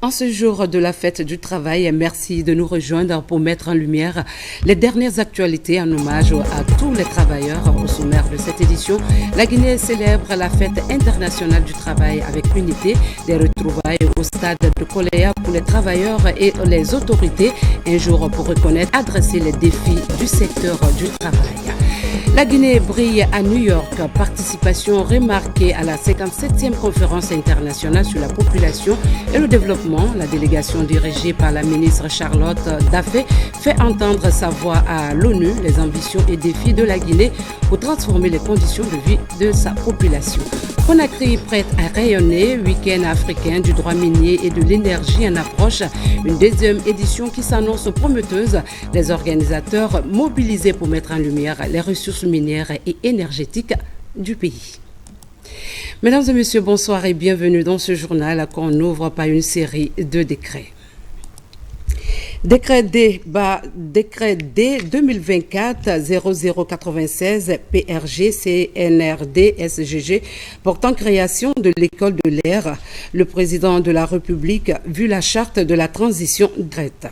En ce jour de la fête du travail, merci de nous rejoindre pour mettre en lumière les dernières actualités en hommage à tous les travailleurs. Au sommaire de cette édition, la Guinée célèbre la fête internationale du travail avec unité, des retrouvailles au stade de Koléa pour les travailleurs et les autorités. Un jour pour reconnaître, adresser les défis du secteur du travail. La Guinée brille à New York, participation remarquée à la 57e conférence internationale sur la population et le développement. La délégation dirigée par la ministre Charlotte Daffé fait entendre sa voix à l'ONU, les ambitions et défis de la Guinée pour transformer les conditions de vie de sa population. Conakry prête à rayonner, week-end africain du droit minier et de l'énergie en approche, une deuxième édition qui s'annonce prometteuse. Les organisateurs mobilisés pour mettre en lumière les ressources minières et énergétiques du pays. Mesdames et messieurs, bonsoir et bienvenue dans ce journal qu'on ouvre par une série de décrets. Décret D 2024-0096 PRG CNRD SGG portant création de l'école de l'air. Le président de la République vu la charte de la transition directe.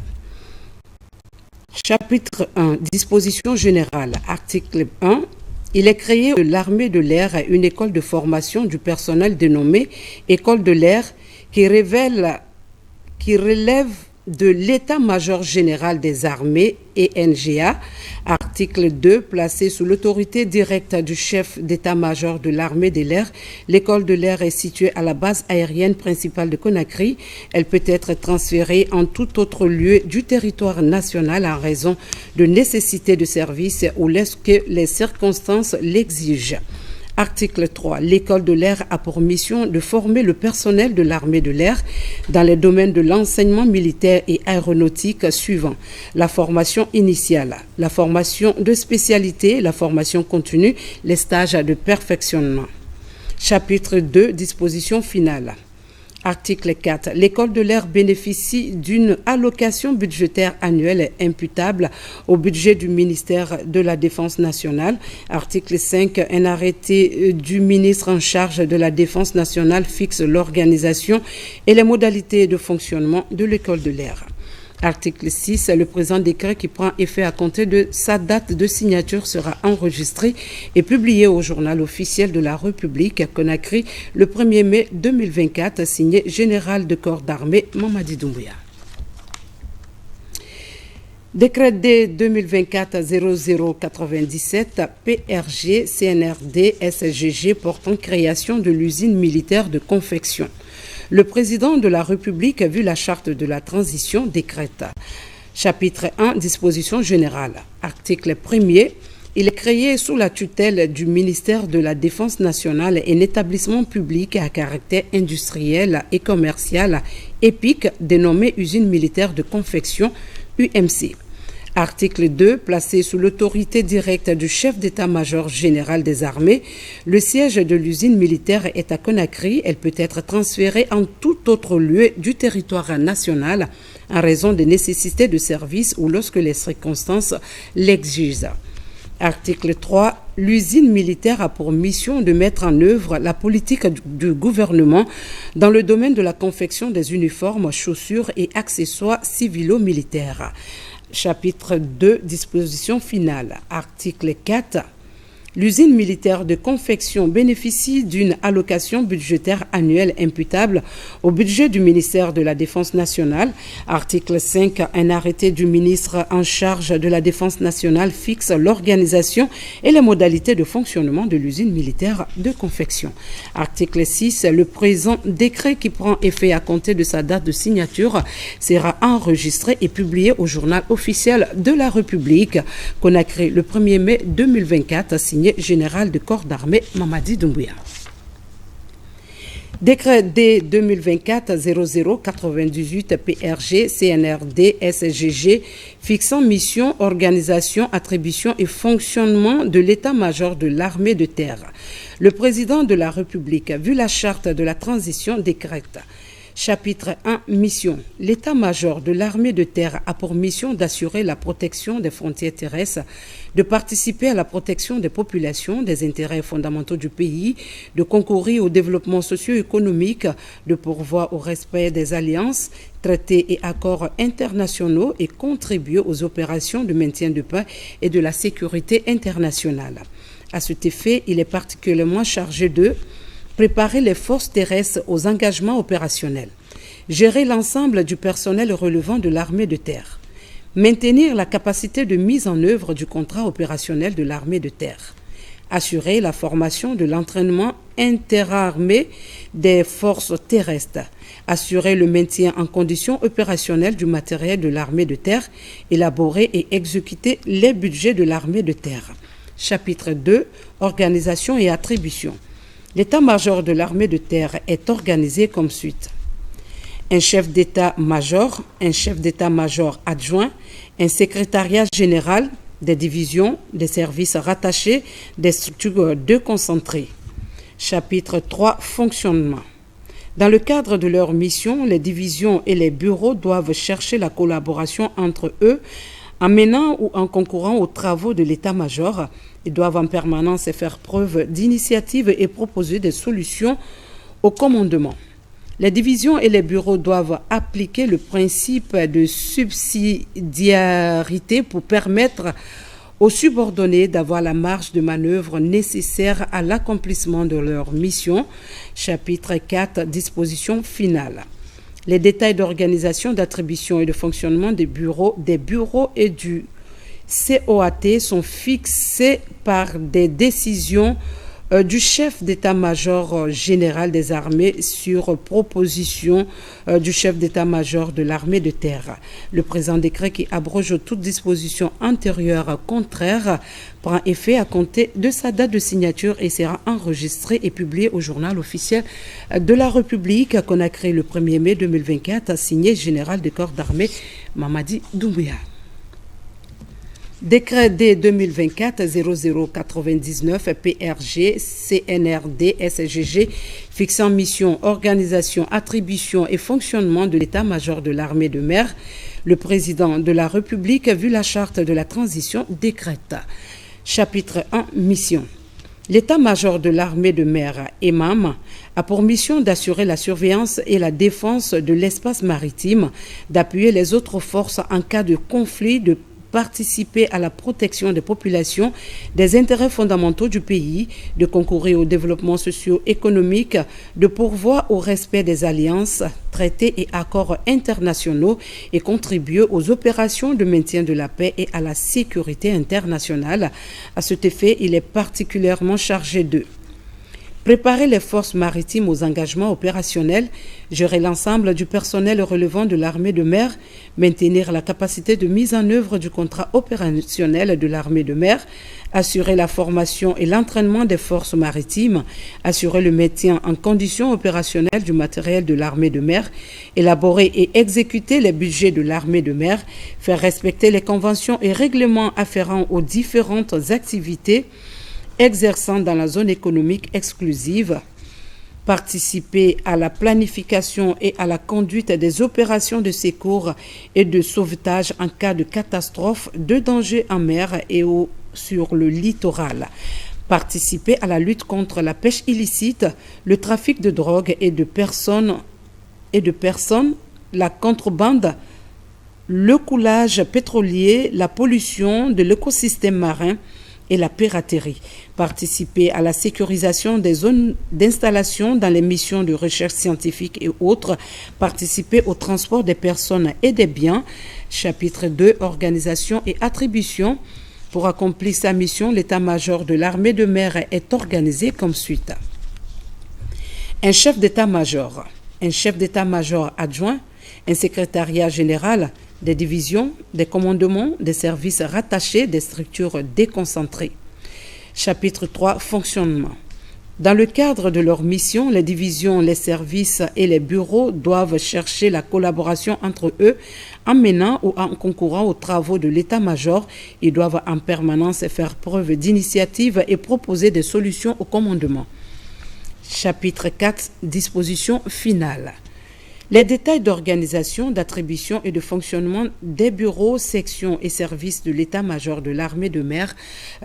Chapitre 1. Disposition générale. Article 1. Il est créé de l'armée de l'air une école de formation du personnel dénommée École de l'air qui relève de l'état-major général des armées ENGA. Article 2. Placé sous l'autorité directe du chef d'état-major de l'armée de l'air, l'école de l'air est située à la base aérienne principale de Conakry. Elle peut être transférée en tout autre lieu du territoire national en raison de nécessité de service ou lorsque les circonstances l'exigent. Article 3. L'école de l'air a pour mission de former le personnel de l'armée de l'air dans les domaines de l'enseignement militaire et aéronautique suivants. La formation initiale, la formation de spécialité, la formation continue, les stages de perfectionnement. Chapitre 2. Disposition finale. Article 4. L'école de l'air bénéficie d'une allocation budgétaire annuelle imputable au budget du ministère de la Défense nationale. Article 5. Un arrêté du ministre en charge de la Défense nationale fixe l'organisation et les modalités de fonctionnement de l'école de l'air. Article 6. Le présent décret qui prend effet à compter de sa date de signature sera enregistré et publié au journal officiel de la République à Conakry le 1er mai 2024, signé Général de corps d'armée Mamadi Doumbouya. Décret D 2024-0097 PRG CNRD SGG portant création de l'usine militaire de confection. Le président de la République a vu la charte de la transition décrète. Chapitre 1. Disposition générale. Article 1er. Il est créé sous la tutelle du ministère de la Défense nationale un établissement public à caractère industriel et commercial EPIC dénommé Usine militaire de confection UMC. Article 2. Placé sous l'autorité directe du chef d'état-major général des armées, le siège de l'usine militaire est à Conakry. Elle peut être transférée en tout autre lieu du territoire national en raison des nécessités de service ou lorsque les circonstances l'exigent. Article 3. L'usine militaire a pour mission de mettre en œuvre la politique du gouvernement dans le domaine de la confection des uniformes, chaussures et accessoires civilo-militaires. Chapitre 2. Disposition finale. Article 4. L'usine militaire de confection bénéficie d'une allocation budgétaire annuelle imputable au budget du ministère de la Défense nationale. Article 5. Un arrêté du ministre en charge de la Défense nationale fixe l'organisation et les modalités de fonctionnement de l'usine militaire de confection. Article 6. Le présent décret qui prend effet à compter de sa date de signature sera enregistré et publié au journal officiel de la République. Conakry le 1er mai 2024, signé Général de corps d'armée Mamadi Doumbouya. Décret D 2024-0098 PRG CNRD SGG fixant mission, organisation, attribution et fonctionnement de l'état-major de l'armée de terre. Le président de la République, vu la charte de la transition décrète. Chapitre 1. Mission. L'état-major de l'armée de terre a pour mission d'assurer la protection des frontières terrestres, de participer à la protection des populations, des intérêts fondamentaux du pays, de concourir au développement socio-économique, de pourvoir au respect des alliances, traités et accords internationaux et contribuer aux opérations de maintien de paix et de la sécurité internationale. À cet effet, il est particulièrement chargé de préparer les forces terrestres aux engagements opérationnels, gérer l'ensemble du personnel relevant de l'armée de terre, maintenir la capacité de mise en œuvre du contrat opérationnel de l'armée de terre, assurer la formation de l'entraînement interarmé des forces terrestres, assurer le maintien en condition opérationnelle du matériel de l'armée de terre, élaborer et exécuter les budgets de l'armée de terre. Chapitre 2. Organisation et attribution. L'état-major de l'armée de terre est organisé comme suit. Un chef d'état-major, un chef d'état-major adjoint, un secrétariat général, des divisions, des services rattachés, des structures déconcentrées. Chapitre 3. Fonctionnement. Dans le cadre de leur mission, les divisions et les bureaux doivent chercher la collaboration entre eux en menant ou en concourant aux travaux de l'état-major. Ils doivent en permanence faire preuve d'initiative et proposer des solutions au commandement. Les divisions et les bureaux doivent appliquer le principe de subsidiarité pour permettre aux subordonnés d'avoir la marge de manœuvre nécessaire à l'accomplissement de leur mission. Chapitre 4. Dispositions finales. Les détails d'organisation, d'attribution et de fonctionnement des bureaux et du COAT sont fixés par des décisions du chef d'état-major général des armées sur proposition du chef d'état-major de l'armée de terre. Le présent décret qui abroge toute disposition antérieure contraire prend effet à compter de sa date de signature et sera enregistré et publié au journal officiel de la République qu'on a créé le 1er mai 2024, signé général des corps d'armée Mamadi Doumbouya. Décret D 2024-0099 PRG CNRD SGG fixant mission, organisation, attribution et fonctionnement de l'état-major de l'armée de mer. Le président de la République, vu la charte de la transition, décrète. Chapitre 1. Mission. L'état-major de l'armée de mer, EMAM, a pour mission d'assurer la surveillance et la défense de l'espace maritime, d'appuyer les autres forces en cas de conflit, de participer à la protection des populations, des intérêts fondamentaux du pays, de concourir au développement socio-économique, de pourvoir au respect des alliances, traités et accords internationaux et contribuer aux opérations de maintien de la paix et à la sécurité internationale. À cet effet, il est particulièrement chargé de préparer les forces maritimes aux engagements opérationnels, gérer l'ensemble du personnel relevant de l'armée de mer, maintenir la capacité de mise en œuvre du contrat opérationnel de l'armée de mer, assurer la formation et l'entraînement des forces maritimes, assurer le maintien en condition opérationnelle du matériel de l'armée de mer, élaborer et exécuter les budgets de l'armée de mer, faire respecter les conventions et règlements afférents aux différentes activités exerçant dans la zone économique exclusive, participer à la planification et à la conduite des opérations de secours et de sauvetage en cas de catastrophe, de danger en mer et sur le littoral, participer à la lutte contre la pêche illicite, le trafic de drogue et de personnes, la contrebande, le coulage pétrolier, la pollution de l'écosystème marin et la piraterie, participer à la sécurisation des zones d'installation dans les missions de recherche scientifique et autres, participer au transport des personnes et des biens. Chapitre 2. Organisation et attribution. Pour accomplir sa mission, l'état-major de l'armée de mer est organisé comme suit. Un chef d'état-major, un chef d'état-major adjoint, un secrétariat général, des divisions, des commandements, des services rattachés, des structures déconcentrées. Chapitre 3. Fonctionnement. Dans le cadre de leur mission, les divisions, les services et les bureaux doivent chercher la collaboration entre eux en menant ou en concourant aux travaux de l'état-major. Ils doivent en permanence faire preuve d'initiative et proposer des solutions au commandement. Chapitre 4. Dispositions finales. Les détails d'organisation, d'attribution et de fonctionnement des bureaux, sections et services de l'état-major de l'armée de mer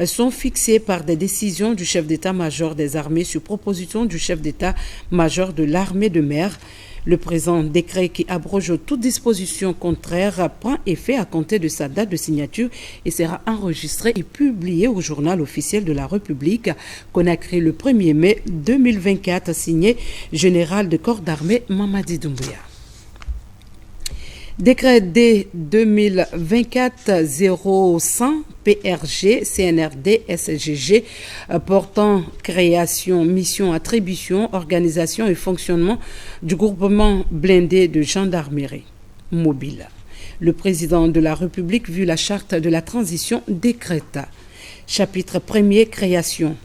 sont fixés par des décisions du chef d'état-major des armées sur proposition du chef d'état-major de l'armée de mer. Le présent décret qui abroge toute disposition contraire prend effet à compter de sa date de signature et sera enregistré et publié au journal officiel de la République, Conakry le 1er mai 2024, signé Général de corps d'armée Mamadi Doumbouya. Décret D 2024-0100 PRG CNRD SGG portant création, mission, attribution, organisation et fonctionnement du groupement blindé de gendarmerie mobile. Le président de la République, vu la charte de la transition, décréta. Chapitre 1er, création.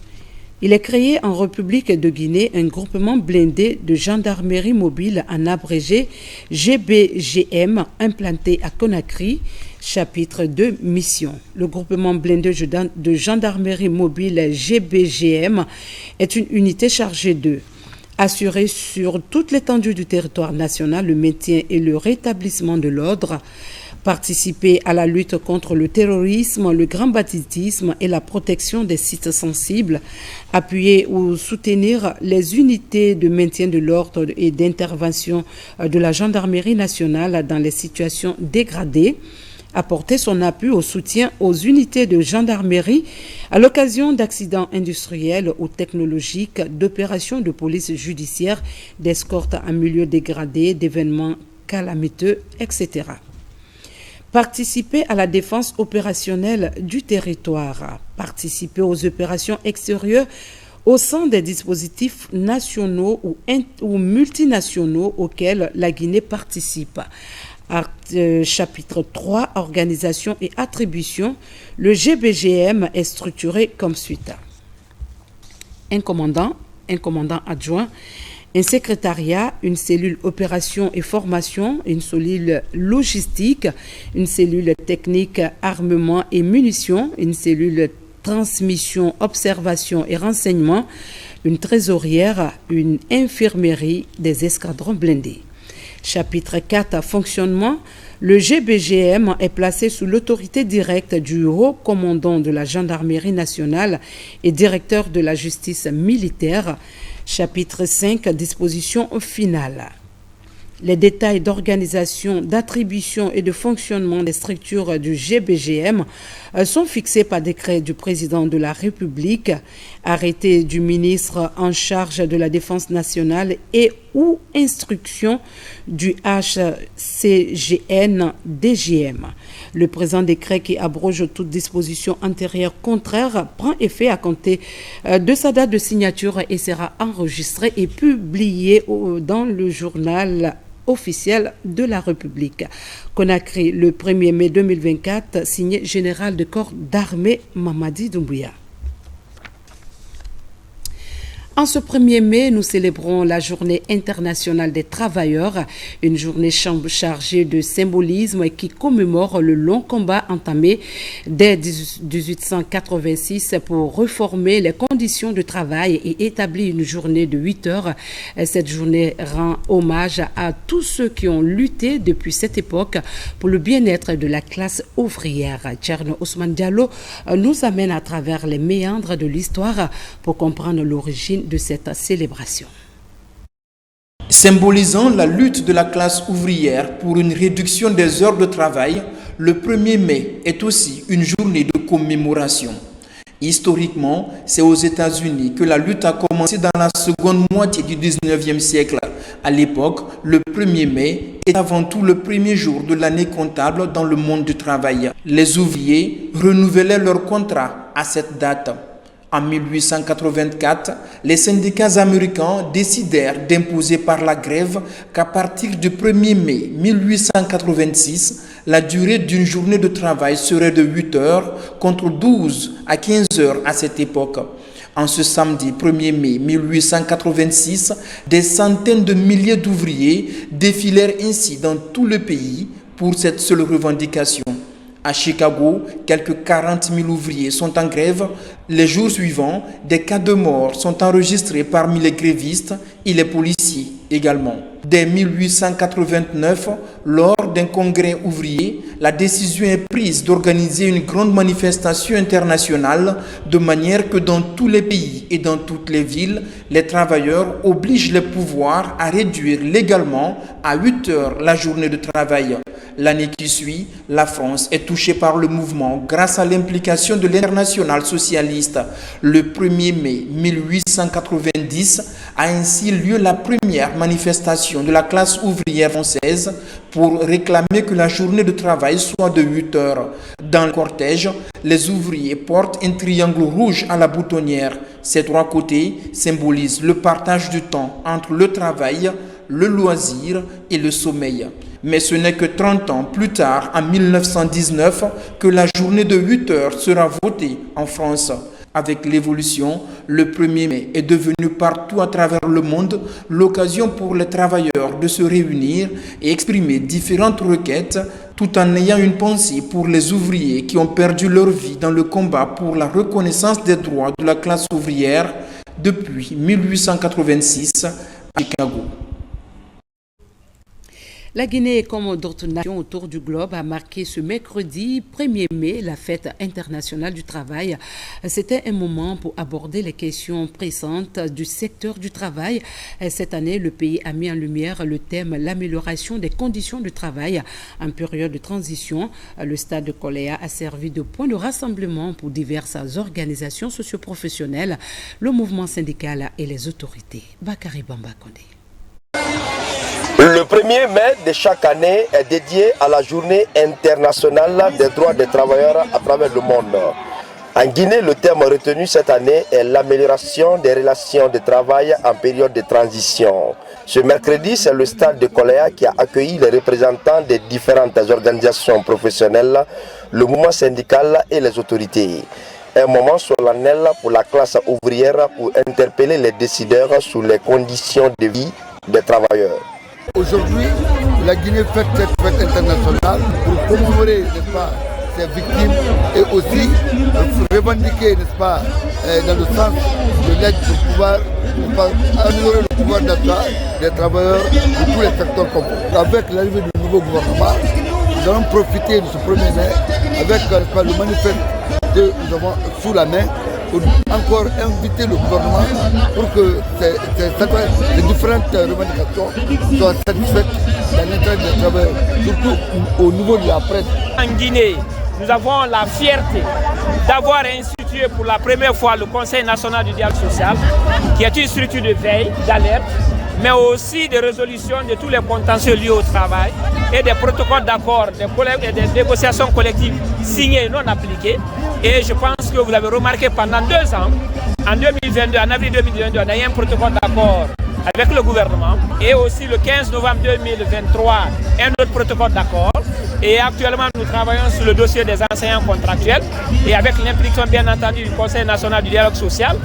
Il est créé en République de Guinée un groupement blindé de gendarmerie mobile en abrégé GBGM implanté à Conakry. Chapitre 2, mission. Le groupement blindé de gendarmerie mobile GBGM est une unité chargée de assurer sur toute l'étendue du territoire national le maintien et le rétablissement de l'ordre, participer à la lutte contre le terrorisme, le grand banditisme et la protection des sites sensibles, appuyer ou soutenir les unités de maintien de l'ordre et d'intervention de la gendarmerie nationale dans les situations dégradées, apporter son appui au soutien aux unités de gendarmerie à l'occasion d'accidents industriels ou technologiques, d'opérations de police judiciaire, d'escorte en milieu dégradé, d'événements calamiteux, etc. Participer à la défense opérationnelle du territoire, participer aux opérations extérieures au sein des dispositifs nationaux ou multinationaux auxquels la Guinée participe. Chapitre 3, organisation et attribution. Le GBGM est structuré comme suit. Un commandant adjoint, un secrétariat, une cellule opération et formation, une cellule logistique, une cellule technique armement et munitions, une cellule transmission, observation et renseignement, une trésorière, une infirmerie, des escadrons blindés. Chapitre 4, fonctionnement. Le GBGM est placé sous l'autorité directe du haut commandant de la gendarmerie nationale et directeur de la justice militaire. Chapitre 5, disposition finale. Les détails d'organisation, d'attribution et de fonctionnement des structures du GBGM sont fixés par décret du président de la République, arrêté du ministre en charge de la Défense nationale et ou instruction du HCGN-DGM. Le présent décret qui abroge toute disposition antérieure contraire prend effet à compter de sa date de signature et sera enregistré et publié dans le journal officiel de la République. Conakry, le 1er mai 2024, signé Général de corps d'armée Mamadi Doumbouya. En ce 1er mai, nous célébrons la Journée internationale des travailleurs, une journée chargée de symbolisme qui commémore le long combat entamé dès 1886 pour réformer les conditions de travail et établir une journée de 8 heures. Cette journée rend hommage à tous ceux qui ont lutté depuis cette époque pour le bien-être de la classe ouvrière. Tcherno Ousmane Diallo nous amène à travers les méandres de l'histoire pour comprendre l'origine de cette célébration. Symbolisant la lutte de la classe ouvrière pour une réduction des heures de travail, le 1er mai est aussi une journée de commémoration. Historiquement, c'est aux États-Unis que la lutte a commencé dans la seconde moitié du 19e siècle. À l'époque, le 1er mai est avant tout le premier jour de l'année comptable dans le monde du travail. Les ouvriers renouvelaient leur contrat à cette date. En 1884, les syndicats américains décidèrent d'imposer par la grève qu'à partir du 1er mai 1886, la durée d'une journée de travail serait de 8 heures contre 12 à 15 heures à cette époque. En ce samedi 1er mai 1886, des centaines de milliers d'ouvriers défilèrent ainsi dans tout le pays pour cette seule revendication. À Chicago, quelques 40 000 ouvriers sont en grève. Les jours suivants, des cas de mort sont enregistrés parmi les grévistes et les policiers également. Dès 1889, lors d'un congrès ouvrier, la décision est prise d'organiser une grande manifestation internationale de manière que dans tous les pays et dans toutes les villes, les travailleurs obligent les pouvoirs à réduire légalement à 8 heures la journée de travail. L'année qui suit, la France est touchée par le mouvement grâce à l'implication de l'Internationale socialiste. Le 1er mai 1890 a ainsi lieu la première manifestation de la classe ouvrière française pour réclamer que la journée de travail soit de 8 heures. Dans le cortège, les ouvriers portent un triangle rouge à la boutonnière. Ces trois côtés symbolisent le partage du temps entre le travail, le loisir et le sommeil. Mais ce n'est que 30 ans plus tard, en 1919, que la journée de 8 heures sera votée en France. Avec l'évolution, le 1er mai est devenu partout à travers le monde l'occasion pour les travailleurs de se réunir et exprimer différentes requêtes tout en ayant une pensée pour les ouvriers qui ont perdu leur vie dans le combat pour la reconnaissance des droits de la classe ouvrière depuis 1886 à Chicago. La Guinée, comme d'autres nations autour du globe, a marqué ce mercredi 1er mai la fête internationale du travail. C'était un moment pour aborder les questions pressantes du secteur du travail. Cette année, le pays a mis en lumière le thème « L'amélioration des conditions de travail en période de transition ». Le stade de Koléa a servi de point de rassemblement pour diverses organisations socioprofessionnelles, le mouvement syndical et les autorités. Bakary Bamba Kondé. Le 1er mai de chaque année est dédié à la journée internationale des droits des travailleurs à travers le monde. En Guinée, le thème retenu cette année est l'amélioration des relations de travail en période de transition. Ce mercredi, c'est le stade de Koléa qui a accueilli les représentants des différentes organisations professionnelles, le mouvement syndical et les autorités. Un moment solennel pour la classe ouvrière pour interpeller les décideurs sur les conditions de vie des travailleurs. Aujourd'hui, la Guinée fête cette fête internationale pour commémorer, n'est-ce pas, ses victimes et aussi revendiquer, n'est-ce pas, dans le sens de l'aide pour pouvoir améliorer le pouvoir d'achat des travailleurs de tous les secteurs complets. Avec l'arrivée du nouveau gouvernement, nous allons profiter de ce 1er mai avec le manifeste que nous avons sous la main pour encore inviter le gouvernement pour que les différentes revendications soient satisfaites dans l'intérêt des travailleurs, surtout au niveau de la presse. En Guinée, nous avons la fierté d'avoir institué pour la première fois le Conseil national du dialogue social, qui est une structure de veille, d'alerte, mais aussi de résolution de tous les contentieux liés au travail et des protocoles d'accord, des négociations collectives signées et non appliquées. Et je pense que vous avez remarqué pendant 2 ans, en 2022, en avril 2022, on a eu un protocole d'accord avec le gouvernement et aussi le 15 novembre 2023, un autre protocole d'accord. Et actuellement, nous travaillons sur le dossier des enseignants contractuels et avec l'implication bien entendu du Conseil national du dialogue social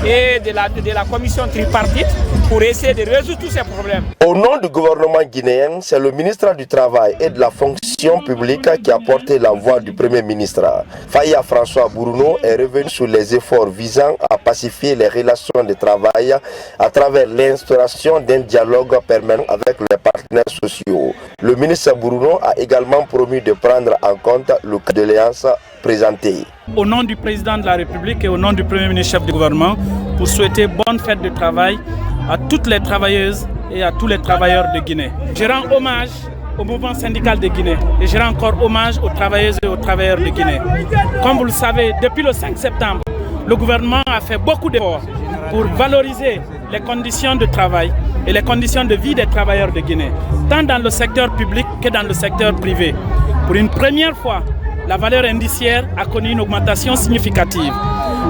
et de la commission tripartite pour essayer de résoudre tous ces problèmes. Au nom du gouvernement guinéen, c'est le ministre du Travail et de la fonction publique qui a porté la voix du Premier ministre. Faya François Bourouno est revenu sur les efforts visant à pacifier les relations de travail à travers l'instauration d'un dialogue permanent avec les partenaires sociaux. Le ministre Bourouno a également promis de prendre en compte le cas de doléances présenté. Au nom du président de la République et au nom du Premier ministre chef du gouvernement, pour souhaiter bonne fête de travail à toutes les travailleuses et à tous les travailleurs de Guinée. Je rends hommage au mouvement syndical de Guinée et je rends encore hommage aux travailleuses et aux travailleurs de Guinée. Comme vous le savez, depuis le 5 septembre, le gouvernement a fait beaucoup d'efforts pour valoriser les conditions de travail et les conditions de vie des travailleurs de Guinée, tant dans le secteur public que dans le secteur privé. Pour une première fois, la valeur indiciaire a connu une augmentation significative.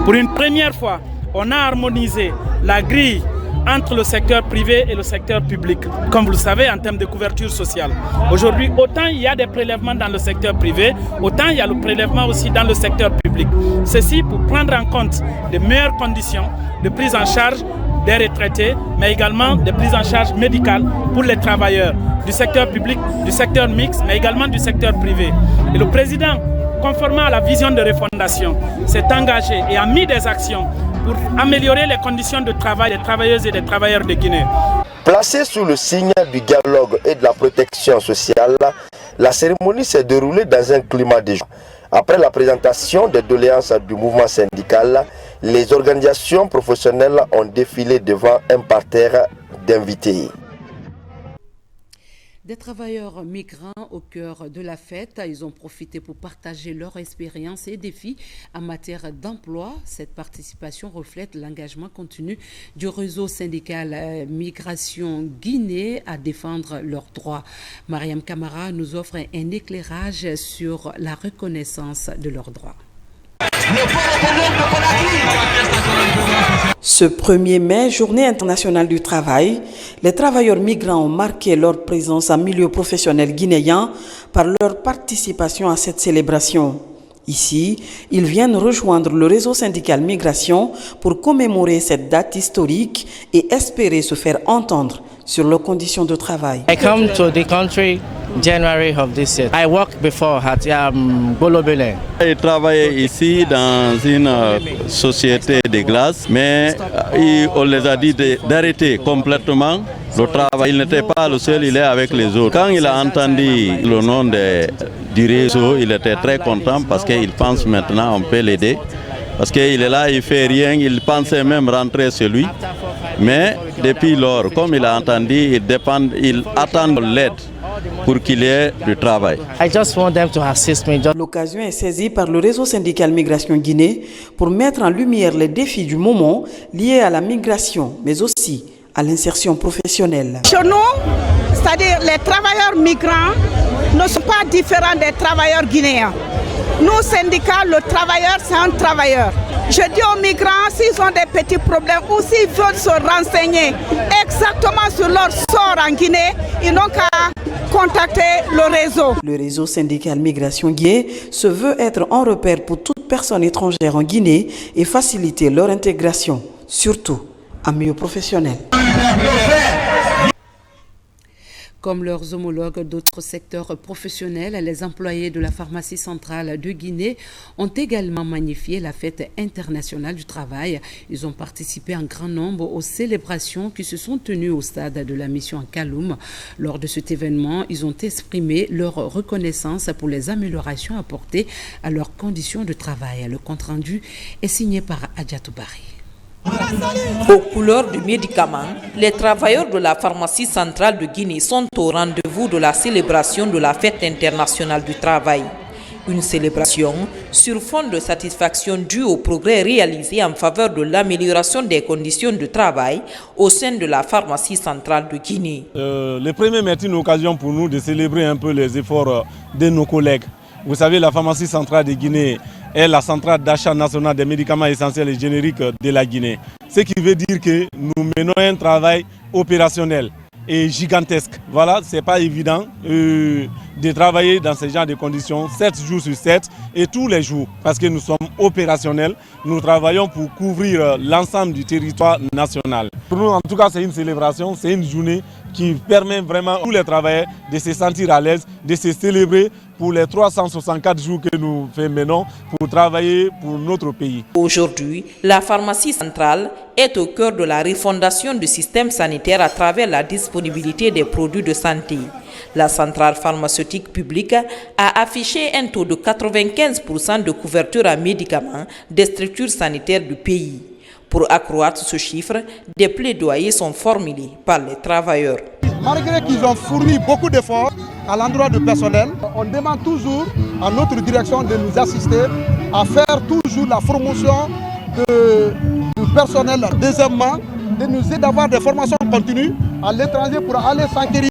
Pour une première fois, on a harmonisé la grille entre le secteur privé et le secteur public, comme vous le savez, en termes de couverture sociale. Aujourd'hui, autant il y a des prélèvements dans le secteur privé, autant il y a le prélèvement aussi dans le secteur public. Ceci pour prendre en compte de meilleures conditions de prise en charge des retraités, mais également de prise en charge médicale pour les travailleurs du secteur public, du secteur mixte, mais également du secteur privé. Et le président conformément à la vision de refondation, s'est engagé et a mis des actions pour améliorer les conditions de travail des travailleuses et des travailleurs de Guinée. Placée sous le signe du dialogue et de la protection sociale, la cérémonie s'est déroulée dans un climat de joie. Après la présentation des doléances du mouvement syndical, les organisations professionnelles ont défilé devant un parterre d'invités. Des travailleurs migrants au cœur de la fête, ils ont profité pour partager leur expérience et défis en matière d'emploi. Cette participation reflète l'engagement continu du réseau syndical Migration Guinée à défendre leurs droits. Mariam Kamara nous offre un éclairage sur la reconnaissance de leurs droits. Ce 1er mai, journée internationale du travail, les travailleurs migrants ont marqué leur présence en milieu professionnel guinéen par leur participation à cette célébration. Ici, ils viennent rejoindre le réseau syndical Migration pour commémorer cette date historique et espérer se faire entendre sur leurs conditions de travail. I come to the country January of this year. I worked before at Golobele. J'ai travaillé ici dans une société de glace, mais on les a dit d'arrêter complètement le travail. Il n'était pas le seul, il est avec les autres. Quand il a entendu le nom du réseau, il était très content parce qu'il pense maintenant on peut l'aider. Parce qu'il est là, il ne fait rien, il pensait même rentrer chez lui. Mais depuis lors, comme il a entendu, il attend l'aide pour qu'il y ait du travail. I just want them to assist me. L'occasion est saisie par le réseau syndical Migration Guinée pour mettre en lumière les défis du moment liés à la migration, mais aussi à l'insertion professionnelle. Chez nous, c'est-à-dire les travailleurs migrants ne sont pas différents des travailleurs guinéens. Nous, syndicats, le travailleur, c'est un travailleur. Je dis aux migrants, s'ils ont des petits problèmes ou s'ils veulent se renseigner exactement sur leur sort en Guinée, ils n'ont qu'à contacter le réseau. Le réseau syndical Migration Guinée se veut être un repère pour toute personne étrangère en Guinée et faciliter leur intégration, surtout en milieu professionnel. Comme leurs homologues d'autres secteurs professionnels, les employés de la pharmacie centrale de Guinée ont également magnifié la fête internationale du travail. Ils ont participé en grand nombre aux célébrations qui se sont tenues au stade de la mission à Kaloum. Lors de cet événement, ils ont exprimé leur reconnaissance pour les améliorations apportées à leurs conditions de travail. Le compte-rendu est signé par Adjatou Bari. Aux couleurs du médicament, les travailleurs de la pharmacie centrale de Guinée sont au rendez-vous de la célébration de la fête internationale du travail. Une célébration sur fond de satisfaction due au progrès réalisé en faveur de l'amélioration des conditions de travail au sein de la pharmacie centrale de Guinée. Le 1er mai est une occasion pour nous de célébrer un peu les efforts de nos collègues. Vous savez, la pharmacie centrale de Guinée est la centrale d'achat nationale des médicaments essentiels et génériques de la Guinée. Ce qui veut dire que nous menons un travail opérationnel et gigantesque. Voilà, ce n'est pas évident de travailler dans ce genre de conditions 7 jours sur 7 et tous les jours parce que nous sommes opérationnels. Nous travaillons pour couvrir l'ensemble du territoire national. Pour nous, en tout cas, c'est une célébration, c'est une journée qui permet vraiment à tous les travailleurs de se sentir à l'aise, de se célébrer pour les 364 jours que nous menons pour travailler pour notre pays. Aujourd'hui, la pharmacie centrale est au cœur de la refondation du système sanitaire à travers la disponibilité des produits de santé. La centrale pharmaceutique publique a affiché un taux de 95% de couverture en médicaments des structures sanitaires du pays. Pour accroître ce chiffre, des plaidoyers sont formulés par les travailleurs. Malgré qu'ils ont fourni beaucoup d'efforts à l'endroit du personnel, on demande toujours à notre direction de nous assister à faire toujours la promotion du personnel. Deuxièmement, de nous aider d'avoir des formations continues à l'étranger pour aller s'enquérir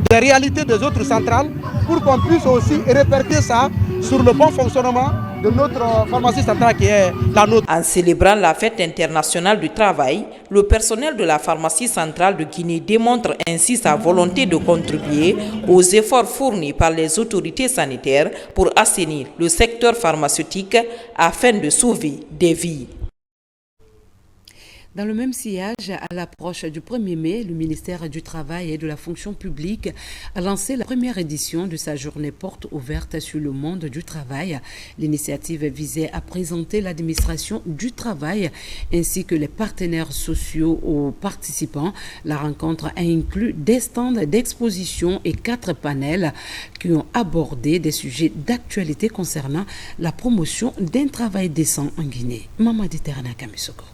des réalités des autres centrales pour qu'on puisse aussi répercuter ça sur le bon fonctionnement de notre pharmacie centrale qui est la nôtre. En célébrant la fête internationale du travail, le personnel de la pharmacie centrale de Guinée démontre ainsi sa volonté de contribuer aux efforts fournis par les autorités sanitaires pour assainir le secteur pharmaceutique afin de sauver des vies. Dans le même sillage, à l'approche du 1er mai, le ministère du Travail et de la Fonction publique a lancé la première édition de sa journée porte ouverte sur le monde du travail. L'initiative visait à présenter l'administration du travail ainsi que les partenaires sociaux aux participants. La rencontre a inclus des stands d'exposition et 4 panels qui ont abordé des sujets d'actualité concernant la promotion d'un travail décent en Guinée. Mamadi Terana Kamisoko.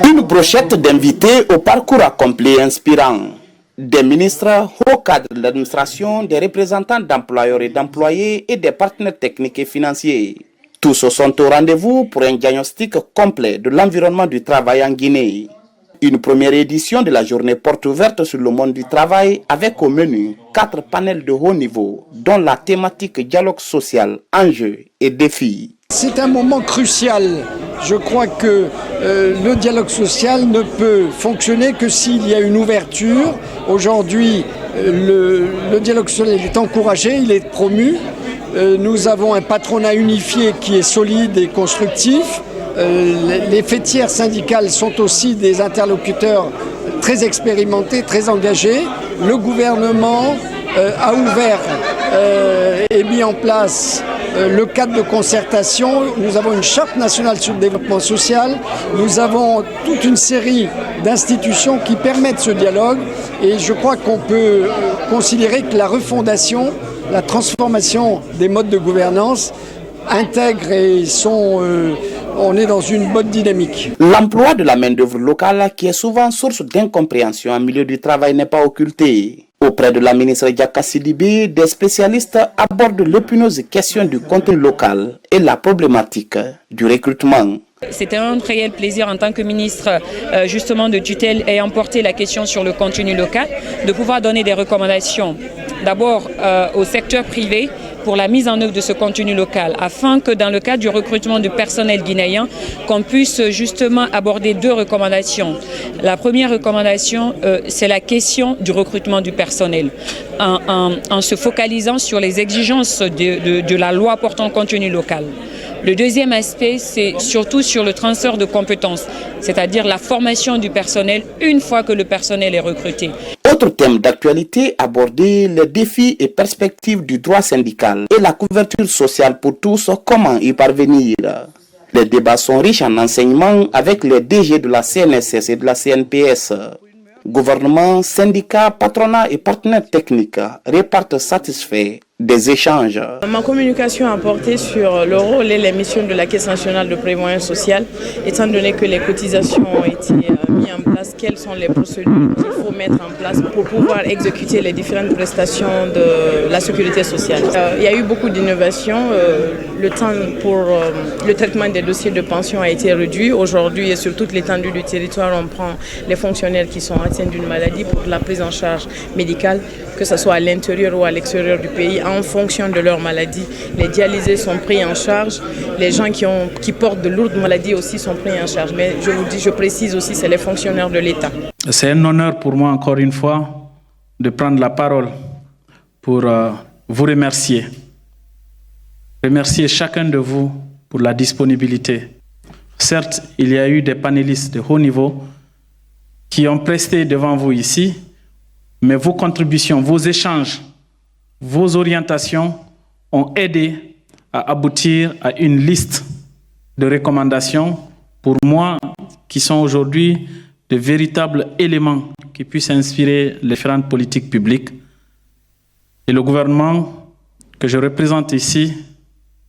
Une brochette d'invités au parcours accompli et inspirant. Des ministres, hauts cadres de l'administration, des représentants d'employeurs et d'employés et des partenaires techniques et financiers. Tous sont au rendez-vous pour un diagnostic complet de l'environnement du travail en Guinée. Une première édition de la journée porte ouverte sur le monde du travail avec au menu 4 panels de haut niveau, dont la thématique dialogue social, enjeux et défis. C'est un moment crucial. Je crois que le dialogue social ne peut fonctionner que s'il y a une ouverture. Aujourd'hui, le dialogue social est encouragé, il est promu. Nous avons un patronat unifié qui est solide et constructif. Les fêtières syndicales sont aussi des interlocuteurs très expérimentés, très engagés. Le gouvernement a ouvert et mis en place le cadre de concertation. Nous avons une charte nationale sur le développement social. Nous avons toute une série d'institutions qui permettent ce dialogue. Et je crois qu'on peut considérer que la refondation, la transformation des modes de gouvernance intègre et on est dans une bonne dynamique. L'emploi de la main-d'œuvre locale, qui est souvent source d'incompréhension en milieu du travail, n'est pas occulté. Auprès de la ministre Diaka Sidibé, des spécialistes abordent l'épineuse question du contenu local et la problématique du recrutement. C'était un réel plaisir en tant que ministre justement de tutelle ayant porté la question sur le contenu local, de pouvoir donner des recommandations d'abord au secteur privé pour la mise en œuvre de ce contenu local, afin que dans le cadre du recrutement du personnel guinéen, qu'on puisse justement aborder 2 recommandations. La première recommandation, c'est la question du recrutement du personnel, en se focalisant sur les exigences de la loi portant contenu local. Le deuxième aspect, c'est surtout sur le transfert de compétences, c'est-à-dire la formation du personnel une fois que le personnel est recruté. Autre thème d'actualité abordé, les défis et perspectives du droit syndical et la couverture sociale pour tous, comment y parvenir. Les débats sont riches en enseignements avec les DG de la CNSS et de la CNPS. Gouvernement, syndicats, patronat et partenaires techniques repartent satisfaits des échanges. Ma communication a porté sur le rôle et les missions de la Caisse nationale de prévoyance sociale, étant donné que les cotisations ont été mises en place, quelles sont les procédures qu'il faut mettre en place pour pouvoir exécuter les différentes prestations de la sécurité sociale. Il y a eu beaucoup d'innovations. Le temps pour le traitement des dossiers de pension a été réduit. Aujourd'hui, et sur toute l'étendue du territoire, on prend les fonctionnaires qui sont atteints d'une maladie pour la prise en charge médicale, que ce soit à l'intérieur ou à l'extérieur du pays, en fonction de leur maladie. Les dialysés sont pris en charge, les gens qui portent de lourdes maladies aussi sont pris en charge. Mais je précise aussi, c'est les fonctionnaires de l'État. C'est un honneur pour moi, encore une fois, de prendre la parole pour vous remercier. Remercier chacun de vous pour la disponibilité. Certes, il y a eu des panélistes de haut niveau qui ont presté devant vous ici, mais vos contributions, vos échanges, vos orientations ont aidé à aboutir à une liste de recommandations pour moi qui sont aujourd'hui de véritables éléments qui puissent inspirer les différentes politiques publiques. Et le gouvernement que je représente ici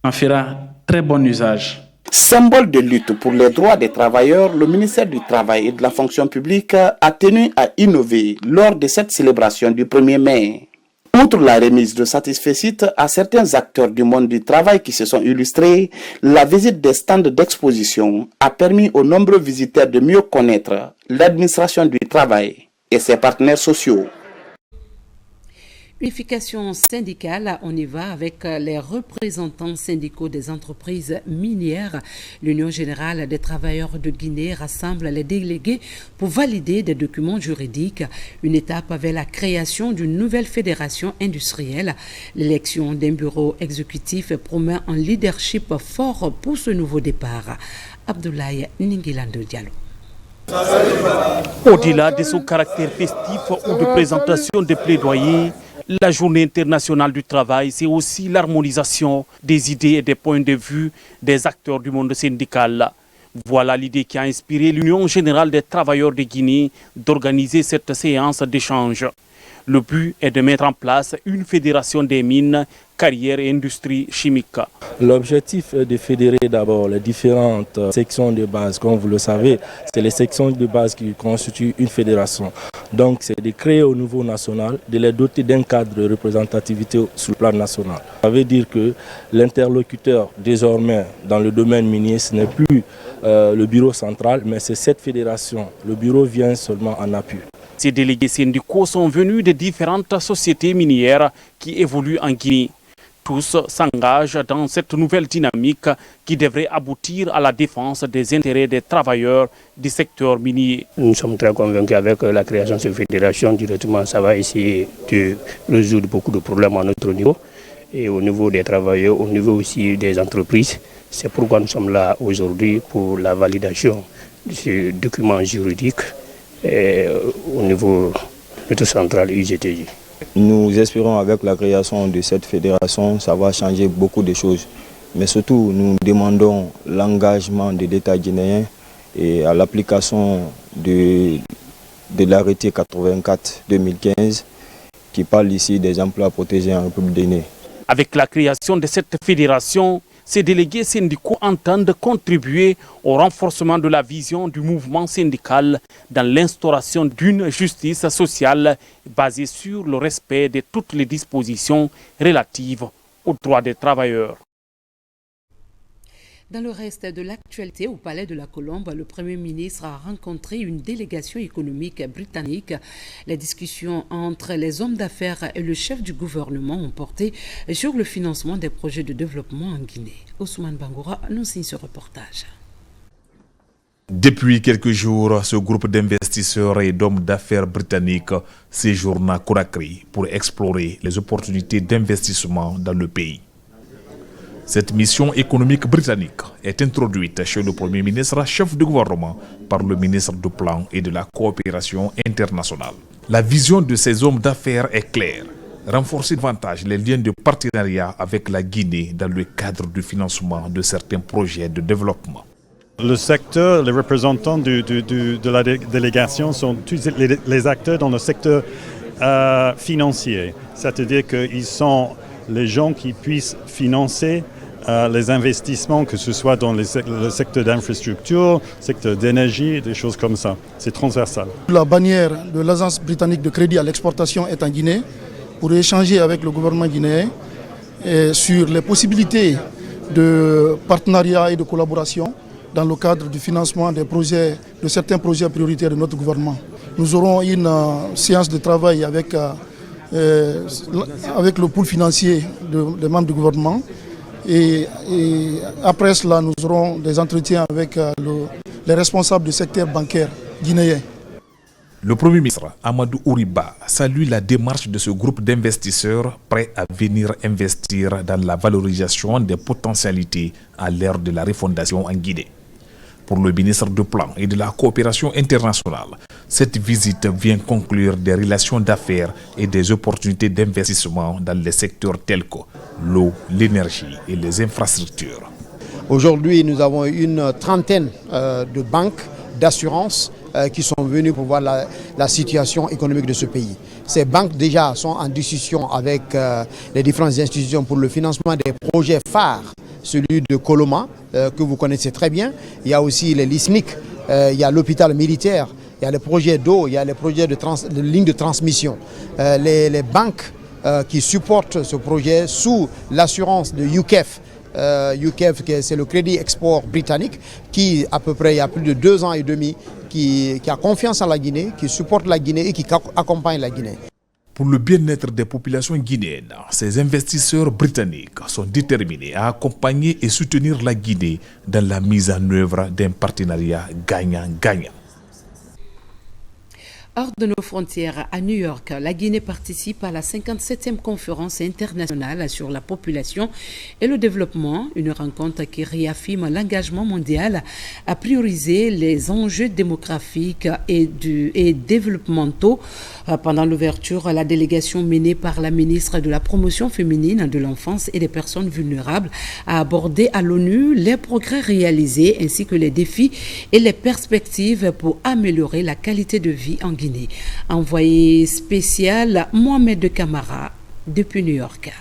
en fera très bon usage. Symbole de lutte pour les droits des travailleurs, le ministère du Travail et de la Fonction publique a tenu à innover lors de cette célébration du 1er mai. Outre la remise de satisfecit à certains acteurs du monde du travail qui se sont illustrés, la visite des stands d'exposition a permis aux nombreux visiteurs de mieux connaître l'administration du travail et ses partenaires sociaux. Unification syndicale, on y va avec les représentants syndicaux des entreprises minières. L'Union générale des travailleurs de Guinée rassemble les délégués pour valider des documents juridiques. Une étape vers la création d'une nouvelle fédération industrielle. L'élection d'un bureau exécutif promet un leadership fort pour ce nouveau départ. Abdoulaye Ningilando Diallo. Au-delà de son caractère festif ou de présentation de plaidoyers, la Journée internationale du travail, c'est aussi l'harmonisation des idées et des points de vue des acteurs du monde syndical. Voilà l'idée qui a inspiré l'Union générale des travailleurs de Guinée d'organiser cette séance d'échange. Le but est de mettre en place une fédération des mines, carrières et industries chimiques. L'objectif est de fédérer d'abord les différentes sections de base. Comme vous le savez, c'est les sections de base qui constituent une fédération. Donc c'est de créer au niveau national, de les doter d'un cadre de représentativité sur le plan national. Ça veut dire que l'interlocuteur désormais dans le domaine minier, ce n'est plus le bureau central, mais c'est cette fédération. Le bureau vient seulement en appui. Ces délégués syndicaux sont venus de différentes sociétés minières qui évoluent en Guinée. Tous s'engagent dans cette nouvelle dynamique qui devrait aboutir à la défense des intérêts des travailleurs du secteur minier. Nous sommes très convaincus avec la création de cette fédération. Directement, ça va essayer de résoudre beaucoup de problèmes à notre niveau et au niveau des travailleurs, au niveau aussi des entreprises. C'est pourquoi nous sommes là aujourd'hui pour la validation de ce document juridique au niveau de notre centrale UGTJ. Nous espérons avec la création de cette fédération, ça va changer beaucoup de choses. Mais surtout, nous demandons l'engagement de l'État guinéen et à l'application de l'arrêté 84-2015 qui parle ici des emplois protégés en République de Guinée. Avec la création de cette fédération, ces délégués syndicaux entendent contribuer au renforcement de la vision du mouvement syndical dans l'instauration d'une justice sociale basée sur le respect de toutes les dispositions relatives aux droits des travailleurs. Dans le reste de l'actualité, au Palais de la Colombe, le Premier ministre a rencontré une délégation économique britannique. Les discussions entre les hommes d'affaires et le chef du gouvernement ont porté sur le financement des projets de développement en Guinée. Ousmane Bangoura nous signe ce reportage. Depuis quelques jours, ce groupe d'investisseurs et d'hommes d'affaires britanniques séjourne à Conakry pour explorer les opportunités d'investissement dans le pays. Cette mission économique britannique est introduite chez le Premier ministre, chef de gouvernement, par le ministre du Plan et de la Coopération internationale. La vision de ces hommes d'affaires est claire. Renforcer davantage les liens de partenariat avec la Guinée dans le cadre du financement de certains projets de développement. Le secteur, les représentants de la délégation sont tous les acteurs dans le secteur financier. C'est-à-dire qu'ils sont les gens qui puissent financer les investissements, que ce soit dans le secteur d'infrastructure, le secteur d'énergie, des choses comme ça. C'est transversal. La bannière de l'Agence britannique de crédit à l'exportation est en Guinée pour échanger avec le gouvernement guinéen sur les possibilités de partenariat et de collaboration dans le cadre du financement des projets, de certains projets prioritaires de notre gouvernement. Nous aurons une séance de travail avec le pool financier des membres du gouvernement et après cela nous aurons des entretiens avec les responsables du secteur bancaire guinéen. Le Premier ministre Amadou Ouriba salue la démarche de ce groupe d'investisseurs prêts à venir investir dans la valorisation des potentialités à l'ère de la refondation en Guinée. Pour le ministre du Plan et de la Coopération internationale, cette visite vient conclure des relations d'affaires et des opportunités d'investissement dans les secteurs tels que l'eau, l'énergie et les infrastructures. Aujourd'hui, nous avons une trentaine de banques d'assurance qui sont venues pour voir la situation économique de ce pays. Ces banques déjà sont en discussion avec les différentes institutions pour le financement des projets phares. Celui de Coloma, que vous connaissez très bien. Il y a aussi les LISMIC, il y a l'hôpital militaire, il y a les projets d'eau, il y a les projets de lignes de transmission. Les banques qui supportent ce projet sous l'assurance de UKEF. UKEF, c'est le crédit export britannique qui, à peu près, il y a plus de 2 ans et demi, qui a confiance en la Guinée, qui supporte la Guinée et qui accompagne la Guinée. Pour le bien-être des populations guinéennes, ces investisseurs britanniques sont déterminés à accompagner et soutenir la Guinée dans la mise en œuvre d'un partenariat gagnant-gagnant. Hors de nos frontières, à New York, la Guinée participe à la 57e conférence internationale sur la population et le développement, une rencontre qui réaffirme l'engagement mondial à prioriser les enjeux démographiques et développementaux. Pendant l'ouverture, la délégation menée par la ministre de la Promotion féminine, de l'enfance et des personnes vulnérables a abordé à l'ONU les progrès réalisés ainsi que les défis et les perspectives pour améliorer la qualité de vie en Guinée. Envoyé spécial Mohamed Camara depuis New York.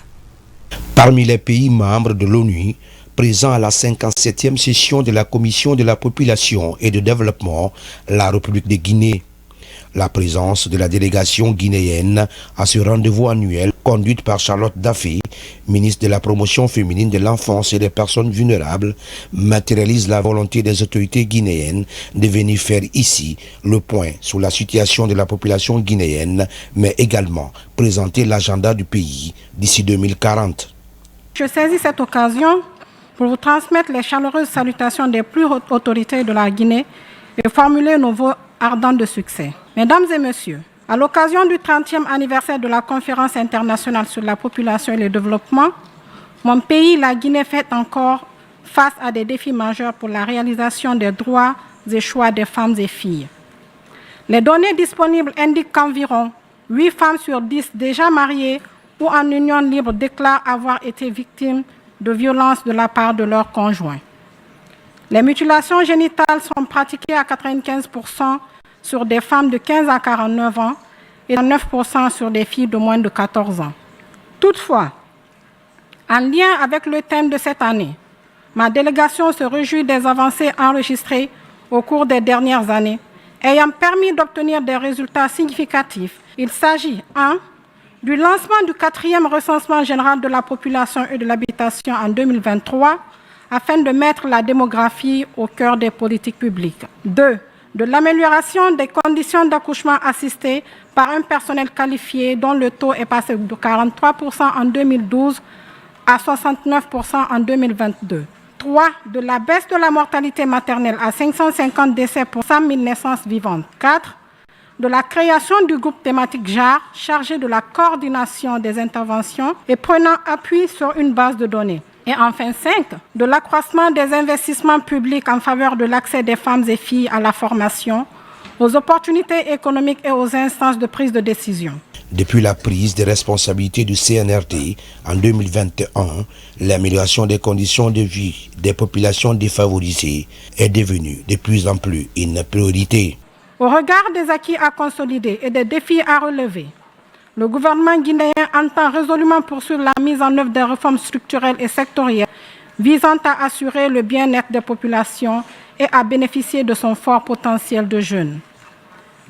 Parmi les pays membres de l'ONU, présents à la 57e session de la Commission de la population et de développement, la République de Guinée. La présence de la délégation guinéenne à ce rendez-vous annuel, conduite par Charlotte Daffé, ministre de la Promotion féminine de l'enfance et des personnes vulnérables, matérialise la volonté des autorités guinéennes de venir faire ici le point sur la situation de la population guinéenne, mais également présenter l'agenda du pays d'ici 2040. Je saisis cette occasion pour vous transmettre les chaleureuses salutations des plus hautes autorités de la Guinée et formuler nos vœux ardents de succès. Mesdames et messieurs, à l'occasion du 30e anniversaire de la Conférence internationale sur la population et le développement, mon pays, la Guinée, fait encore face à des défis majeurs pour la réalisation des droits et choix des femmes et filles. Les données disponibles indiquent qu'environ 8 femmes sur 10 déjà mariées ou en union libre déclarent avoir été victimes de violences de la part de leurs conjoints. Les mutilations génitales sont pratiquées à 95% sur des femmes de 15 à 49 ans et à 9% sur des filles de moins de 14 ans. Toutefois, en lien avec le thème de cette année, ma délégation se réjouit des avancées enregistrées au cours des dernières années, ayant permis d'obtenir des résultats significatifs. Il s'agit 1. Du lancement du 4e recensement général de la population et de l'habitation en 2023, afin de mettre la démographie au cœur des politiques publiques. 2. De l'amélioration des conditions d'accouchement assisté par un personnel qualifié dont le taux est passé de 43% en 2012 à 69% en 2022. 3. De la baisse de la mortalité maternelle à 550 décès pour 100 000 naissances vivantes. 4. De la création du groupe thématique JAR chargé de la coordination des interventions et prenant appui sur une base de données. Et enfin 5, de l'accroissement des investissements publics en faveur de l'accès des femmes et filles à la formation, aux opportunités économiques et aux instances de prise de décision. Depuis la prise de responsabilité du CNRD en 2021, l'amélioration des conditions de vie des populations défavorisées est devenue de plus en plus une priorité. Au regard des acquis à consolider et des défis à relever, le gouvernement guinéen entend résolument poursuivre la mise en œuvre des réformes structurelles et sectorielles visant à assurer le bien-être des populations et à bénéficier de son fort potentiel de jeunes.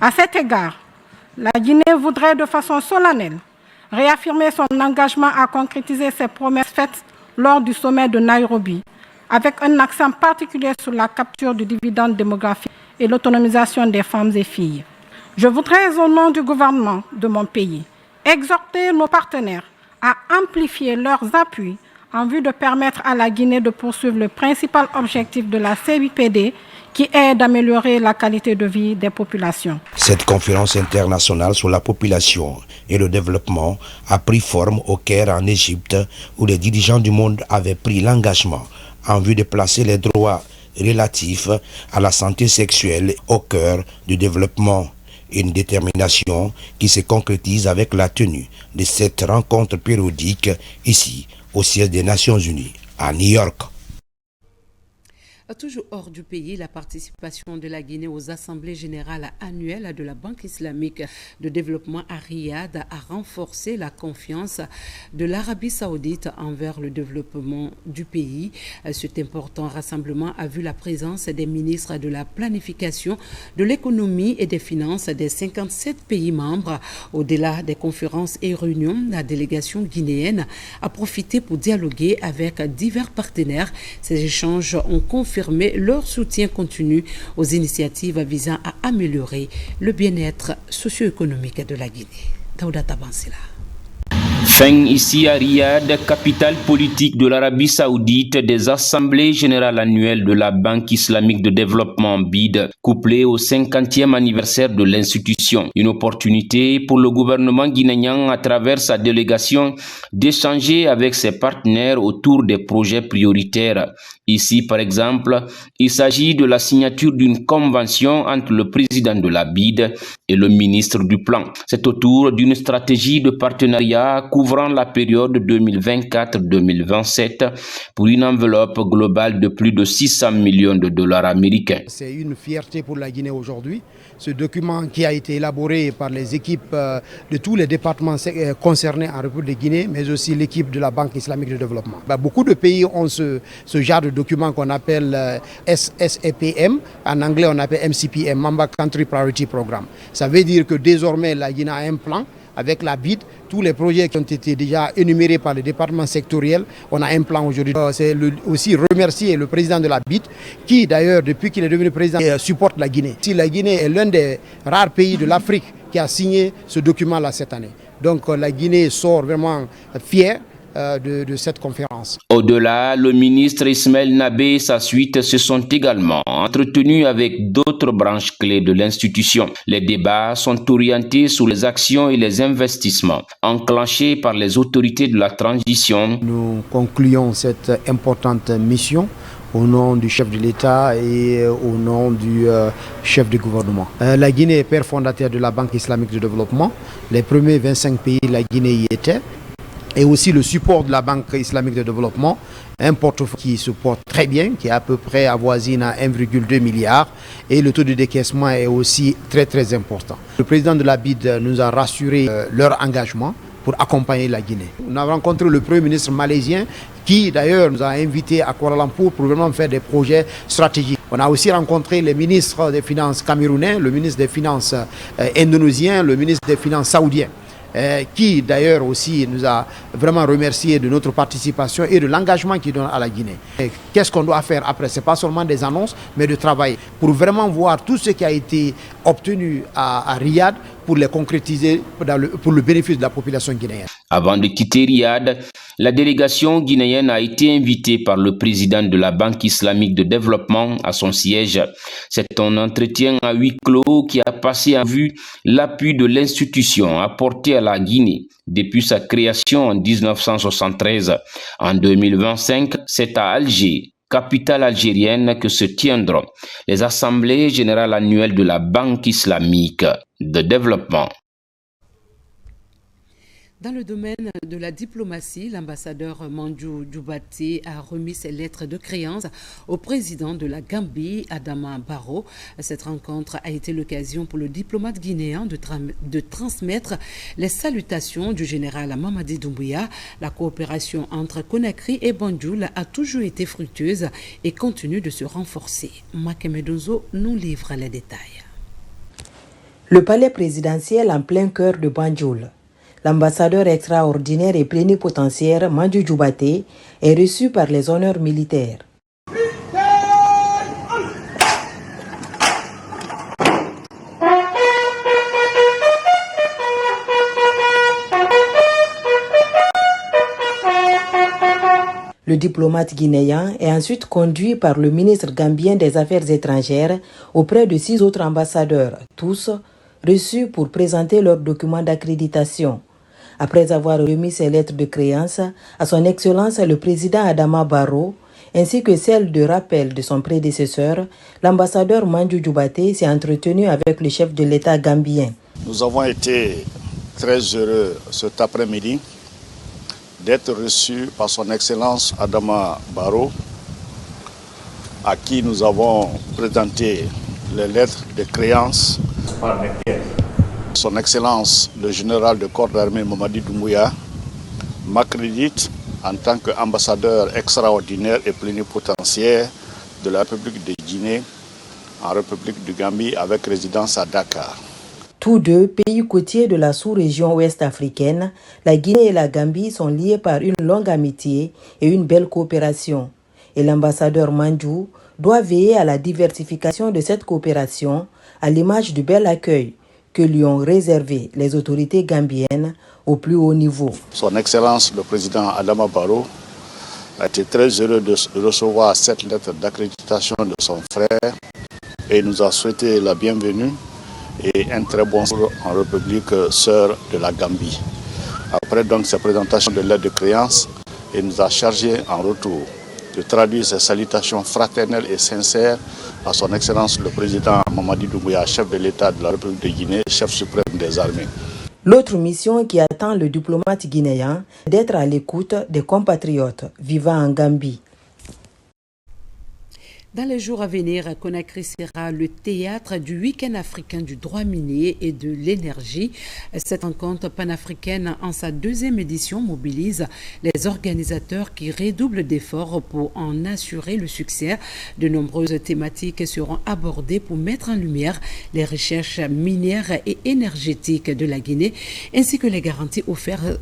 À cet égard, la Guinée voudrait de façon solennelle réaffirmer son engagement à concrétiser ses promesses faites lors du sommet de Nairobi, avec un accent particulier sur la capture du dividende démographique et l'autonomisation des femmes et filles. Je voudrais, au nom du gouvernement de mon pays, exhorter nos partenaires à amplifier leurs appuis en vue de permettre à la Guinée de poursuivre le principal objectif de la CIPD, qui est d'améliorer la qualité de vie des populations. Cette conférence internationale sur la population et le développement a pris forme au Caire en Égypte, où les dirigeants du monde avaient pris l'engagement en vue de placer les droits relatifs à la santé sexuelle au cœur du développement. Une détermination qui se concrétise avec la tenue de cette rencontre périodique ici, au siège des Nations Unies, à New York. Toujours hors du pays, la participation de la Guinée aux assemblées générales annuelles de la Banque islamique de développement à Riyad a renforcé la confiance de l'Arabie saoudite envers le développement du pays. Cet important rassemblement a vu la présence des ministres de la planification, de l'économie et des finances des 57 pays membres. Au-delà des conférences et réunions, la délégation guinéenne a profité pour dialoguer avec divers partenaires. Ces échanges ont confirmé leur soutien continu aux initiatives visant à améliorer le bien-être socio-économique de la Guinée. Daouda Tabansila. Fin ici à Riyad, capitale politique de l'Arabie Saoudite, des assemblées générales annuelles de la Banque islamique de développement BID, couplées au 50e anniversaire de l'institution. Une opportunité pour le gouvernement guinéen, à travers sa délégation, d'échanger avec ses partenaires autour des projets prioritaires. Ici, par exemple, il s'agit de la signature d'une convention entre le président de la BID et le ministre du Plan. C'est autour d'une stratégie de partenariat couvrant la période 2024-2027 pour une enveloppe globale de plus de 600 millions de dollars américains. C'est une fierté pour la Guinée aujourd'hui. Ce document qui a été élaboré par les équipes de tous les départements concernés en République de Guinée, mais aussi l'équipe de la Banque islamique de développement. Beaucoup de pays ont ce genre de document qu'on appelle SSEPM. En anglais, on appelle MCPM, Member Country Priority Programme. Ça veut dire que désormais, la Guinée a un plan. Avec la BID, tous les projets qui ont été déjà énumérés par les départements sectoriels, on a un plan aujourd'hui. C'est aussi remercier le président de la BID, qui d'ailleurs, depuis qu'il est devenu président, supporte la Guinée. Si la Guinée est l'un des rares pays de l'Afrique qui a signé ce document-là cette année. Donc la Guinée sort vraiment fière de cette conférence. Au-delà, le ministre Ismaël Nabé et sa suite se sont également entretenus avec d'autres branches clés de l'institution. Les débats sont orientés sur les actions et les investissements enclenchés par les autorités de la transition. Nous concluons cette importante mission au nom du chef de l'État et au nom du chef du gouvernement. La Guinée est père fondateur de la Banque islamique de développement. Les premiers 25 pays, la Guinée y était. Et aussi le support de la Banque islamique de développement, un portefeuille qui se porte très bien, qui est à peu près avoisine à 1,2 milliard et le taux de décaissement est aussi très important. Le président de la BID nous a rassuré leur engagement pour accompagner la Guinée. On a rencontré le premier ministre malaisien qui d'ailleurs nous a invités à Kuala Lumpur pour vraiment faire des projets stratégiques. On a aussi rencontré les ministres des Finances camerounais, le ministre des Finances indonésien, le ministre des Finances saoudien. Qui d'ailleurs aussi nous a vraiment remercié de notre participation et de l'engagement qu'il donne à la Guinée. Qu'est-ce qu'on doit faire après? Ce n'est pas seulement des annonces, mais de travailler pour vraiment voir tout ce qui a été obtenu à Riyad pour les concrétiser pour le bénéfice de la population guinéenne. Avant de quitter Riyad, la délégation guinéenne a été invitée par le président de la Banque islamique de développement à son siège. C'est un entretien à huis clos qui a passé en vue l'appui de l'institution apporté à la Guinée depuis sa création en 1973. En 2025, c'est à Alger, capitale algérienne, que se tiendront les assemblées générales annuelles de la Banque islamique de développement. Dans le domaine de la diplomatie, l'ambassadeur Mandiou Djoubaté a remis ses lettres de créance au président de la Gambie, Adama Barrow. Cette rencontre a été l'occasion pour le diplomate guinéen de transmettre les salutations du général Mamadi Doumbouya. La coopération entre Conakry et Banjul a toujours été fructueuse et continue de se renforcer. Makemedozo nous livre les détails. Le palais présidentiel en plein cœur de Banjul. L'ambassadeur extraordinaire et plénipotentiaire Mandiou Djoubaté est reçu par les honneurs militaires. Le diplomate guinéen est ensuite conduit par le ministre gambien des Affaires étrangères auprès de 6 autres ambassadeurs, tous reçus pour présenter leurs documents d'accréditation. Après avoir remis ses lettres de créance à son Excellence le président Adama Barrow, ainsi que celles de rappel de son prédécesseur, l'ambassadeur Mandiou Djoubaté s'est entretenu avec le chef de l'État gambien. Nous avons été très heureux cet après-midi d'être reçus par son Excellence Adama Barrow, à qui nous avons présenté les lettres de créance. Son Excellence, le général de corps d'armée Mamadi Doumbouya, m'accrédite en tant qu'ambassadeur extraordinaire et plénipotentiaire de la République de Guinée en République du Gambie avec résidence à Dakar. Tous deux, pays côtiers de la sous-région ouest africaine, la Guinée et la Gambie sont liés par une longue amitié et une belle coopération. Et l'ambassadeur Mandiou doit veiller à la diversification de cette coopération, à l'image du bel accueil que lui ont réservées les autorités gambiennes au plus haut niveau. Son Excellence le Président Adama Barrow a été très heureux de recevoir cette lettre d'accréditation de son frère et nous a souhaité la bienvenue et un très bon séjour en République sœur de la Gambie. Après donc cette présentation de lettre de créance, il nous a chargé en retour de traduire ses salutations fraternelles et sincères à son Excellence le Président Mamadi Doumbouya, chef de l'État de la République de Guinée, chef suprême des armées. L'autre mission qui attend le diplomate guinéen est d'être à l'écoute des compatriotes vivant en Gambie. Dans les jours à venir, Conakry sera le théâtre du week-end africain du droit minier et de l'énergie. Cette rencontre panafricaine en sa 2e édition mobilise les organisateurs qui redoublent d'efforts pour en assurer le succès. De nombreuses thématiques seront abordées pour mettre en lumière les recherches minières et énergétiques de la Guinée ainsi que les garanties offertes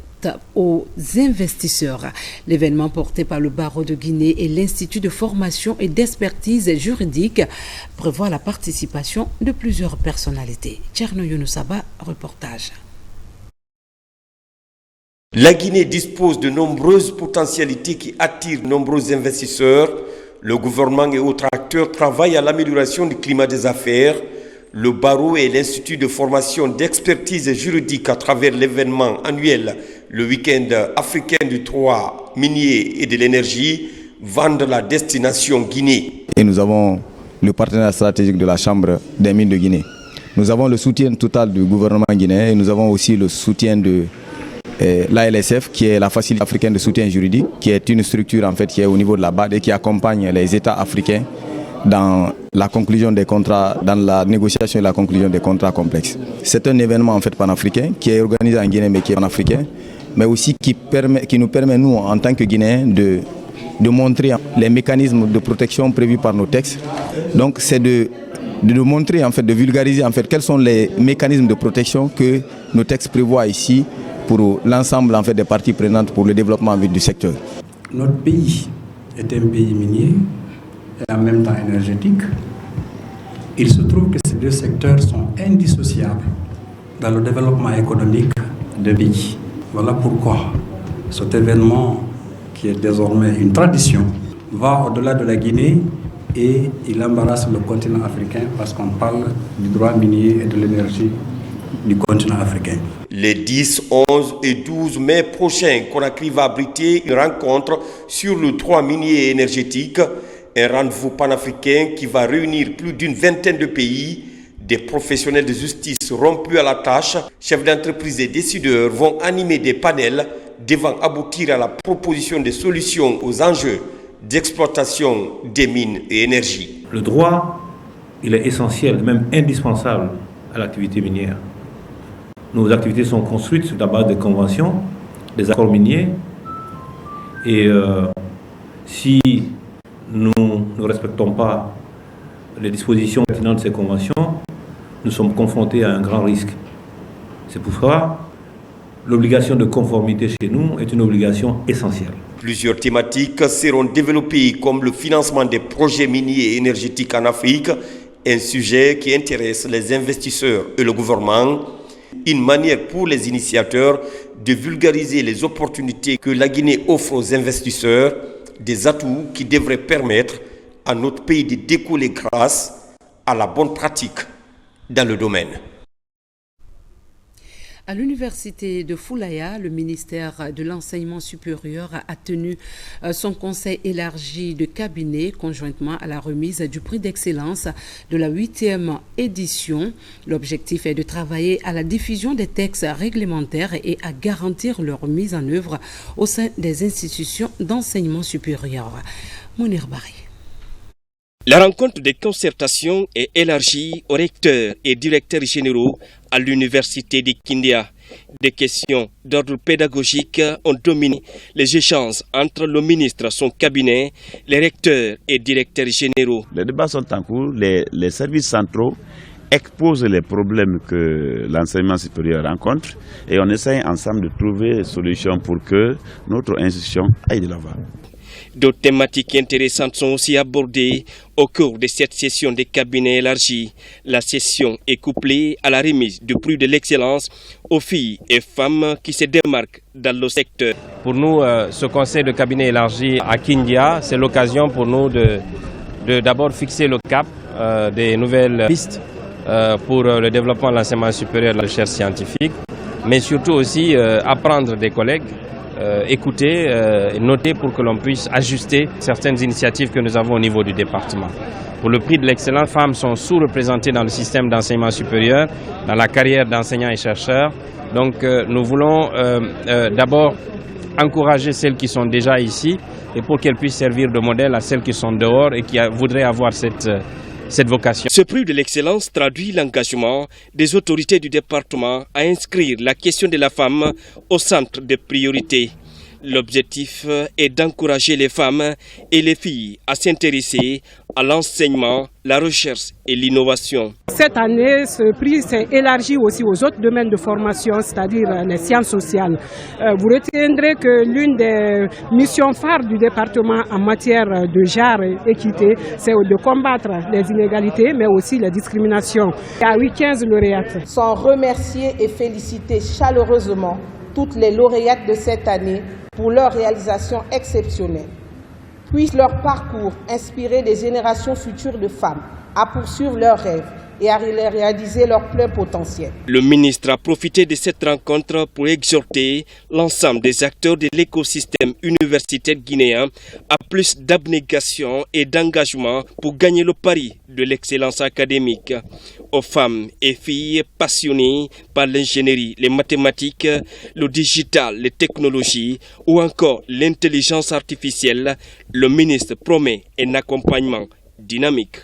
aux investisseurs. L'événement porté par le Barreau de Guinée et l'Institut de formation et d'expertise juridique prévoit la participation de plusieurs personnalités. Tcherno Younoussaba, reportage. La Guinée dispose de nombreuses potentialités qui attirent de nombreux investisseurs. Le gouvernement et autres acteurs travaillent à l'amélioration du climat des affaires. Le Barreau et l'Institut de formation d'expertise juridique à travers l'événement annuel le week-end africain du droit minier et de l'énergie vendent la destination Guinée. Et nous avons le partenaire stratégique de la Chambre des mines de Guinée. Nous avons le soutien total du gouvernement guinéen et nous avons aussi le soutien de l'ALSF, qui est la Facilité africaine de soutien juridique, qui est une structure en fait qui est au niveau de la BAD et qui accompagne les États africains dans la conclusion des contrats, dans la négociation et la conclusion des contrats complexes. C'est un événement en fait panafricain qui est organisé en Guinée mais qui est panafricain, mais aussi qui nous permet nous en tant que Guinéens de montrer les mécanismes de protection prévus par nos textes. Donc c'est de montrer en fait, de vulgariser en fait quels sont les mécanismes de protection que nos textes prévoient ici pour l'ensemble en fait des parties prenantes pour le développement du secteur. Notre pays est un pays minier et en même temps énergétique. Il se trouve que ces deux secteurs sont indissociables dans le développement économique du pays. Voilà pourquoi cet événement, qui est désormais une tradition, va au-delà de la Guinée et il embarrasse le continent africain parce qu'on parle du droit minier et de l'énergie du continent africain. Les 10, 11 et 12 mai prochains, Conakry va abriter une rencontre sur le droit minier et énergétique, un rendez-vous panafricain qui va réunir plus d'une vingtaine de pays. Des professionnels de justice rompus à la tâche, chefs d'entreprise et décideurs vont animer des panels devant aboutir à la proposition de solutions aux enjeux d'exploitation des mines et énergie. Le droit, il est essentiel, même indispensable à l'activité minière. Nos activités sont construites sur la base des conventions, des accords miniers. Et si nous ne respectons pas les dispositions pertinentes de ces conventions, nous sommes confrontés à un grand risque. C'est pourquoi l'obligation de conformité chez nous est une obligation essentielle. Plusieurs thématiques seront développées comme le financement des projets miniers et énergétiques en Afrique, un sujet qui intéresse les investisseurs et le gouvernement, une manière pour les initiateurs de vulgariser les opportunités que la Guinée offre aux investisseurs, des atouts qui devraient permettre à notre pays de décoller grâce à la bonne pratique dans le domaine. À l'université de Foulaya, le ministère de l'Enseignement supérieur a tenu son conseil élargi de cabinet conjointement à la remise du prix d'excellence de la 8e édition. L'objectif est de travailler à la diffusion des textes réglementaires et à garantir leur mise en œuvre au sein des institutions d'enseignement supérieur. Mounir Bari. La rencontre de concertation est élargie aux recteurs et directeurs généraux à l'université de Kindia. Des questions d'ordre pédagogique ont dominé les échanges entre le ministre, son cabinet, les recteurs et directeurs généraux. Les débats sont en cours, les services centraux exposent les problèmes que l'enseignement supérieur rencontre et on essaie ensemble de trouver des solutions pour que notre institution aille de l'avant. D'autres thématiques intéressantes sont aussi abordées au cours de cette session des cabinets élargis. La session est couplée à la remise du prix de l'excellence aux filles et femmes qui se démarquent dans le secteur. Pour nous, ce conseil de cabinet élargi à Kindia, c'est l'occasion pour nous de d'abord fixer le cap des nouvelles pistes pour le développement de l'enseignement supérieur et de la recherche scientifique, mais surtout aussi apprendre des collègues, écouter, noter pour que l'on puisse ajuster certaines initiatives que nous avons au niveau du département. Pour le prix de l'excellence, femmes sont sous-représentées dans le système d'enseignement supérieur, dans la carrière d'enseignants et chercheurs. Donc nous voulons d'abord encourager celles qui sont déjà ici et pour qu'elles puissent servir de modèle à celles qui sont dehors et qui voudraient avoir cette vocation. Ce prix de l'excellence traduit l'engagement des autorités du département à inscrire la question de la femme au centre des priorités. L'objectif est d'encourager les femmes et les filles à s'intéresser à l'enseignement, la recherche et l'innovation. Cette année, ce prix s'est élargi aussi aux autres domaines de formation, c'est-à-dire les sciences sociales. Vous retiendrez que l'une des missions phares du département en matière de genre et équité, c'est de combattre les inégalités, mais aussi les discriminations. Il y a 15 lauréates. Sont remerciées et félicitées chaleureusement toutes les lauréates de cette année pour leur réalisation exceptionnelle. Puisse leur parcours inspirer des générations futures de femmes à poursuivre leurs rêves et à réaliser leur plein potentiel. Le ministre a profité de cette rencontre pour exhorter l'ensemble des acteurs de l'écosystème universitaire guinéen à plus d'abnégation et d'engagement pour gagner le pari de l'excellence académique. Aux femmes et filles passionnées par l'ingénierie, les mathématiques, le digital, les technologies ou encore l'intelligence artificielle, le ministre promet un accompagnement dynamique.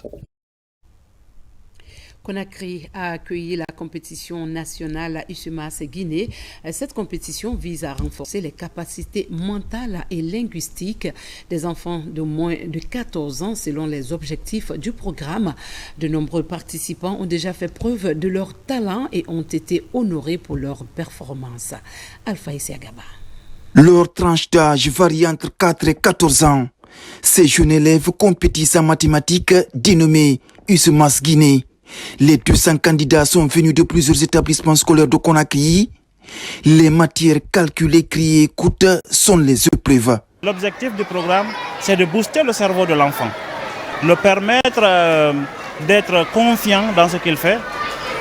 Conakry a accueilli la compétition nationale USUMAS Guinée. Cette compétition vise à renforcer les capacités mentales et linguistiques des enfants de moins de 14 ans selon les objectifs du programme. De nombreux participants ont déjà fait preuve de leur talent et ont été honorés pour leur performance. Alpha Isiagaba. Leur tranche d'âge varie entre 4 et 14 ans. Ces jeunes élèves compétissent en mathématiques dénommés USUMAS Guinée. Les 200 candidats sont venus de plusieurs établissements scolaires de Conakry. Les matières calculées, écrites et écoutes sont les épreuves. L'objectif du programme, c'est de booster le cerveau de l'enfant, le permettre d'être confiant dans ce qu'il fait,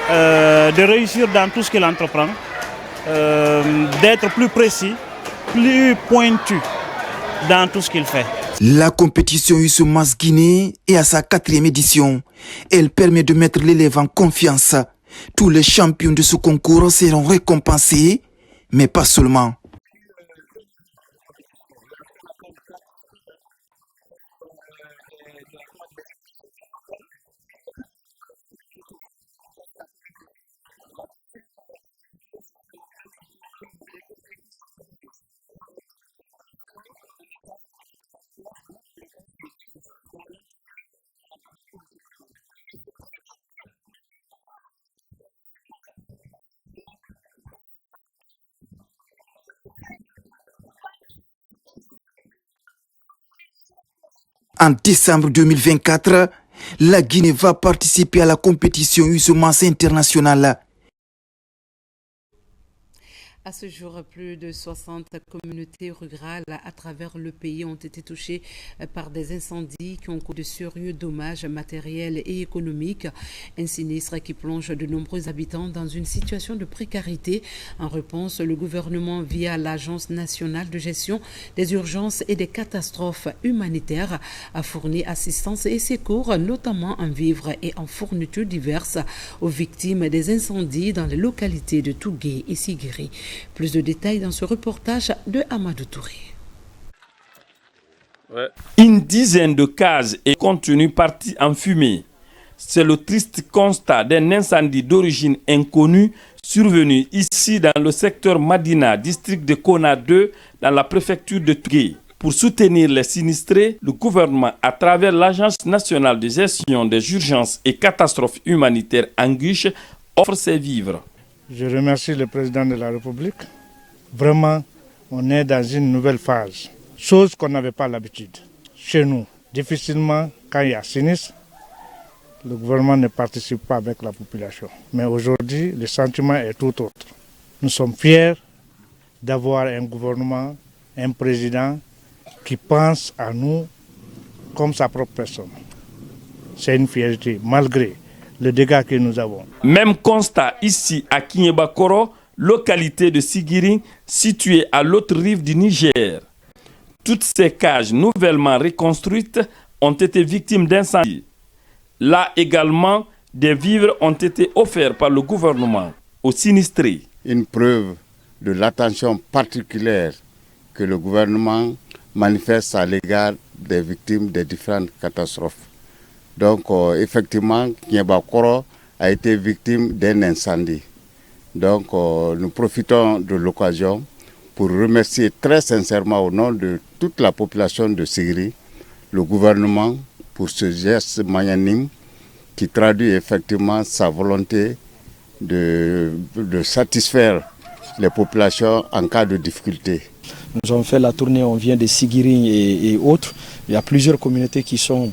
de réussir dans tout ce qu'il entreprend, d'être plus précis, plus pointu dans tout ce qu'il fait. La compétition USUMAS Guinée est à sa 4e édition. Elle permet de mettre l'élève en confiance. Tous les champions de ce concours seront récompensés, mais pas seulement. En décembre 2024, la Guinée va participer à la compétition USUMAS internationale. À ce jour, plus de 60 communautés rurales à travers le pays ont été touchées par des incendies qui ont causé de sérieux dommages matériels et économiques. Un sinistre qui plonge de nombreux habitants dans une situation de précarité. En réponse, le gouvernement, via l'Agence nationale de gestion des urgences et des catastrophes humanitaires, a fourni assistance et secours, notamment en vivres et en fournitures diverses, aux victimes des incendies dans les localités de Tougué et Sigiri. Plus de détails dans ce reportage de Amadou Touré. Une dizaine de cases et contenus partis en fumée. C'est le triste constat d'un incendie d'origine inconnue survenu ici dans le secteur Madina, district de Kona 2, dans la préfecture de Tougué. Pour soutenir les sinistrés, le gouvernement, à travers l'Agence nationale de gestion des urgences et catastrophes humanitaires ANGUICH, offre ses vivres. Je remercie le président de la République. Vraiment, on est dans une nouvelle phase. chose qu'on n'avait pas l'habitude. Chez nous, difficilement, quand il y a sinistre, le gouvernement ne participe pas avec la population. Mais aujourd'hui, le sentiment est tout autre. Nous sommes fiers d'avoir un gouvernement, un président qui pense à nous comme sa propre personne. C'est une fierté, malgré le dégât que nous avons. Même constat ici à Kinyeba-Koro, localité de Sigiri, située à l'autre rive du Niger. Toutes ces cages nouvellement reconstruites ont été victimes d'incendies. Là également, des vivres ont été offerts par le gouvernement aux sinistrés. Une preuve de l'attention particulière que le gouvernement manifeste à l'égard des victimes des différentes catastrophes. Donc effectivement, Kinyeba-Koro a été victime d'un incendie. Donc nous profitons de l'occasion pour remercier très sincèrement au nom de toute la population de Sigiri, le gouvernement pour ce geste magnanime qui traduit effectivement sa volonté de satisfaire les populations en cas de difficulté. Nous avons fait la tournée, on vient de Sigiri et autres. Il y a plusieurs communautés qui sont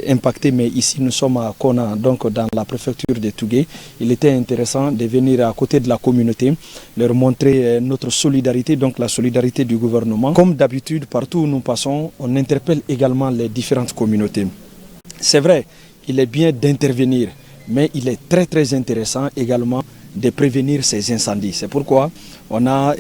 impactées, mais ici nous sommes à Kona, donc dans la préfecture de Tougué. Il était intéressant de venir à côté de la communauté, leur montrer notre solidarité, donc la solidarité du gouvernement. Comme d'habitude, partout où nous passons, on interpelle également les différentes communautés. C'est vrai, il est bien d'intervenir, mais il est très très intéressant également de prévenir ces incendies. C'est pourquoi on a,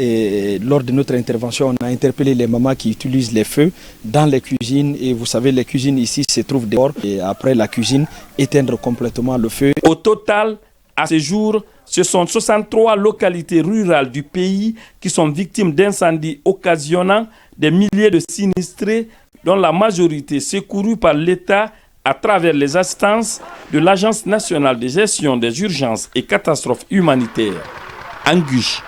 lors de notre intervention, on a interpellé les mamans qui utilisent les feux dans les cuisines. Et vous savez, les cuisines ici se trouvent dehors. Et après la cuisine, éteindre complètement le feu. Au total, à ce jour, ce sont 63 localités rurales du pays qui sont victimes d'incendies occasionnant des milliers de sinistrés, dont la majorité secourue par l'État à travers les assistances de l'Agence nationale de gestion des urgences et catastrophes humanitaires, Anguche.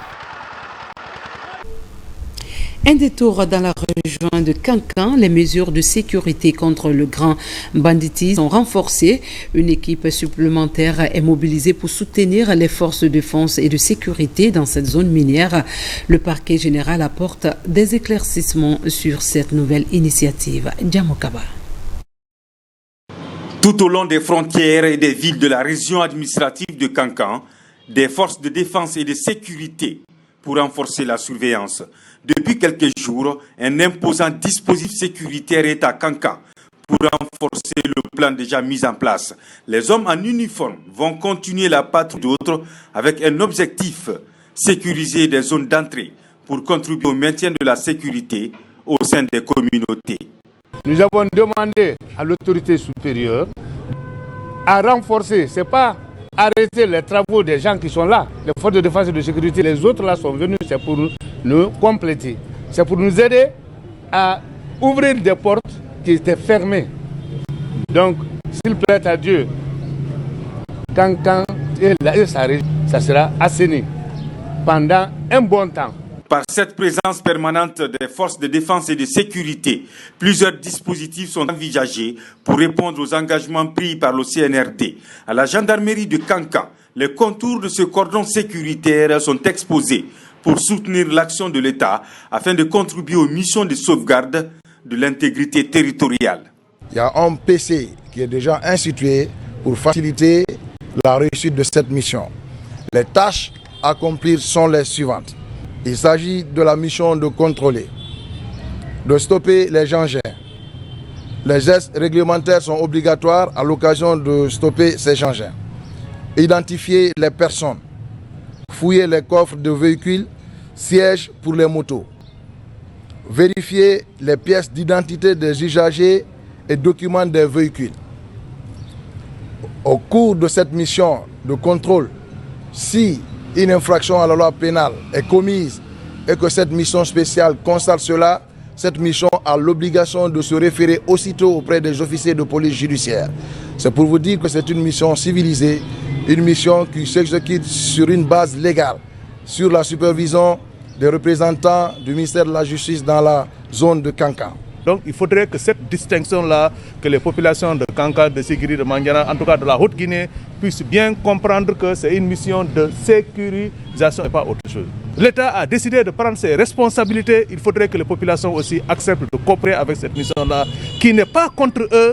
Un détour dans la région de Kankan, les mesures de sécurité contre le grand banditisme sont renforcées. Une équipe supplémentaire est mobilisée pour soutenir les forces de défense et de sécurité dans cette zone minière. Le parquet général apporte des éclaircissements sur cette nouvelle initiative. Djamokaba. Tout au long des frontières et des villes de la région administrative de Kankan, des forces de défense et de sécurité pour renforcer la surveillance. Depuis quelques jours, un imposant dispositif sécuritaire est à Kankan pour renforcer le plan déjà mis en place. Les hommes en uniforme vont continuer la patrouille d'autres avec un objectif, sécuriser des zones d'entrée pour contribuer au maintien de la sécurité au sein des communautés. Nous avons demandé à l'autorité supérieure à renforcer, ce n'est pas arrêter les travaux des gens qui sont là, les forces de défense et de sécurité, les autres là sont venus, c'est pour nous compléter, c'est pour nous aider à ouvrir des portes qui étaient fermées. Donc, s'il plaît à Dieu, quand ça sera assaini pendant un bon temps. Par cette présence permanente des forces de défense et de sécurité, plusieurs dispositifs sont envisagés pour répondre aux engagements pris par le CNRD. À la gendarmerie de Kankan, les contours de ce cordon sécuritaire sont exposés pour soutenir l'action de l'État afin de contribuer aux missions de sauvegarde de l'intégrité territoriale. Il y a un PC qui est déjà institué pour faciliter la réussite de cette mission. Les tâches à accomplir sont les suivantes. Il s'agit de la mission de contrôler, de stopper les engins. Les gestes réglementaires sont obligatoires à l'occasion de stopper ces engins. Identifier les personnes, fouiller les coffres de véhicules, sièges pour les motos. Vérifier les pièces d'identité des usagers et documents des véhicules. Au cours de cette mission de contrôle, si une infraction à la loi pénale est commise et que cette mission spéciale constate cela, cette mission a l'obligation de se référer aussitôt auprès des officiers de police judiciaire. C'est pour vous dire que c'est une mission civilisée, une mission qui s'exécute sur une base légale, sur la supervision des représentants du ministère de la Justice dans la zone de Kankan. Donc il faudrait que cette distinction-là, que les populations de Kankan, de Sigiri, de Mandiana, en tout cas de la Haute-Guinée, puissent bien comprendre que c'est une mission de sécurisation et pas autre chose. l'État a décidé de prendre ses responsabilités. Il faudrait que les populations aussi acceptent de coopérer avec cette mission-là, qui n'est pas contre eux,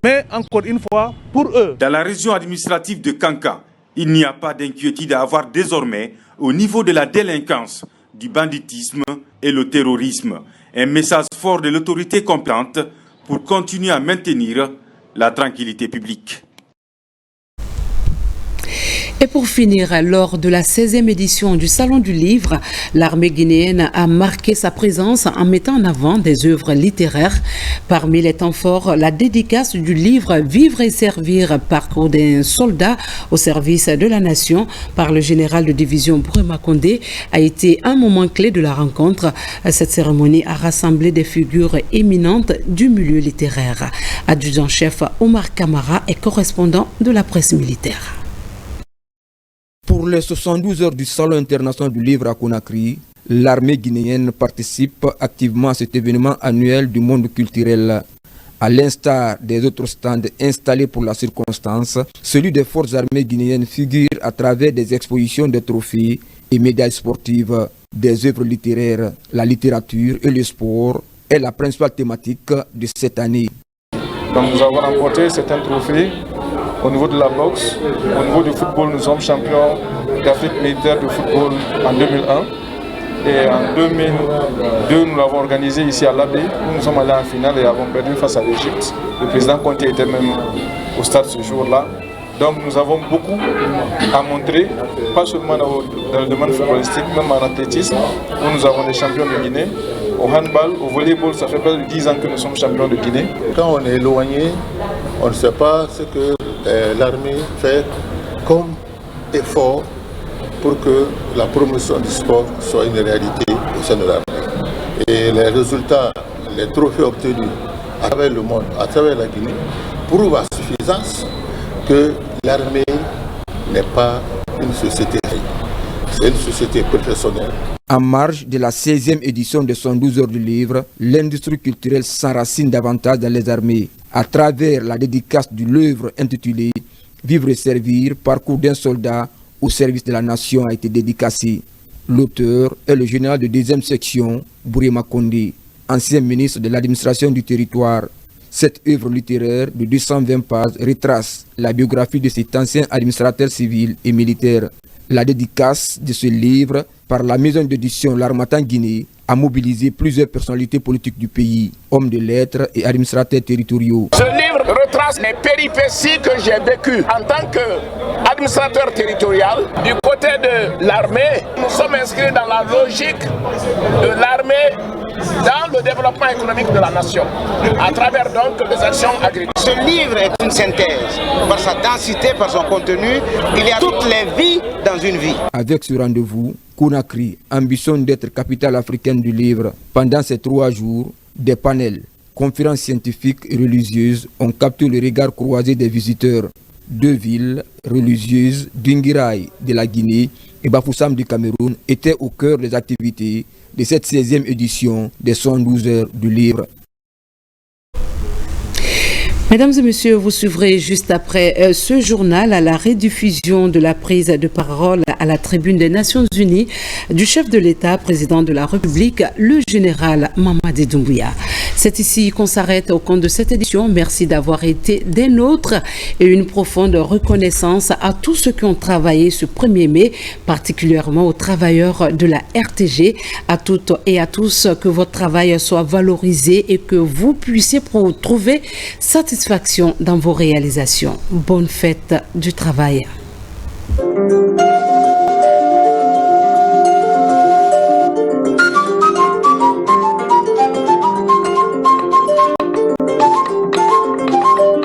mais encore une fois, pour eux. Dans la région administrative de Kankan, il n'y a pas d'inquiétude à avoir désormais au niveau de la délinquance, du banditisme et le terrorisme. Un message fort de l'autorité compétente pour continuer à maintenir la tranquillité publique. Et pour finir, lors de la 16e édition du Salon du Livre, l'armée guinéenne a marqué sa présence en mettant en avant des œuvres littéraires. Parmi les temps forts, la dédicace du livre « Vivre et servir, parcours d'un soldat au service de la nation » par le général de division Bourema Condé a été un moment clé de la rencontre. Cette cérémonie a rassemblé des figures éminentes du milieu littéraire. Adjudant-chef Omar Kamara est correspondant de la presse militaire. Pour les 72 heures du Salon international du livre à Conakry, l'armée guinéenne participe activement à cet événement annuel du monde culturel. À l'instar des autres stands installés pour la circonstance, celui des forces armées guinéennes figure à travers des expositions de trophées et médailles sportives, des œuvres littéraires. La littérature et le sport est la principale thématique de cette année. Donc nous avons remporté certains trophées. Au niveau de la boxe, au niveau du football, nous sommes champions d'Afrique militaire de football en 2001. Et en 2002, nous l'avons organisé ici à l'Abbé. Nous sommes allés en finale et avons perdu face à l'Égypte. Le président Conté était même au stade ce jour-là. Donc nous avons beaucoup à montrer, pas seulement dans le domaine footballistique, même en athlétisme, où nous avons des champions de Guinée. Au handball, au volleyball, ça fait près de 10 ans que nous sommes champions de Guinée. Quand on est éloigné, on ne sait pas ce que l'armée fait comme effort pour que la promotion du sport soit une réalité au sein de l'armée. Et les résultats, les trophées obtenus à travers le monde, à travers la Guinée, prouvent à suffisance que l'armée n'est pas une société, c'est une société professionnelle. En marge de la 16e édition de 112 heures du livre, l'industrie culturelle s'enracine davantage dans les armées à travers la dédicace de l'œuvre intitulée « Vivre et servir, parcours d'un soldat au service de la nation » a été dédicacée. L'auteur est le général de 2e section, Bourema Condé, ancien ministre de l'administration du territoire. Cette œuvre littéraire de 220 pages retrace la biographie de cet ancien administrateur civil et militaire. La dédicace de ce livre par la maison d'édition L'Harmattan Guinée a mobilisé plusieurs personnalités politiques du pays, hommes de lettres et administrateurs territoriaux. Ce livre retrace les péripéties que j'ai vécues en tant qu'administrateur territorial. Du côté de l'armée, nous sommes inscrits dans la logique de l'armée dans le développement économique de la nation, à travers donc les actions agricoles. Ce livre est une synthèse, par sa densité, par son contenu, il y a toutes les vies dans une vie. Avec ce rendez-vous, Conakry ambitionne d'être capitale africaine du livre. Pendant ces 3 jours, des panels, conférences scientifiques et religieuses ont capté le regard croisé des visiteurs. 2 villes religieuses, Dinguiraï de la Guinée et Bafoussam du Cameroun, étaient au cœur des activités de cette 16e édition des 112 heures du livre. Mesdames et messieurs, vous suivrez juste après ce journal à la rediffusion de la prise de parole à la tribune des Nations Unies du chef de l'État, président de la République, le général Mamadi Doumbouya. C'est ici qu'on s'arrête au compte de cette édition. Merci d'avoir été des nôtres et une profonde reconnaissance à tous ceux qui ont travaillé ce 1er mai, particulièrement aux travailleurs de la RTG, à toutes et à tous, que votre travail soit valorisé et que vous puissiez trouver satisfaction dans vos réalisations. Bonne fête du travail.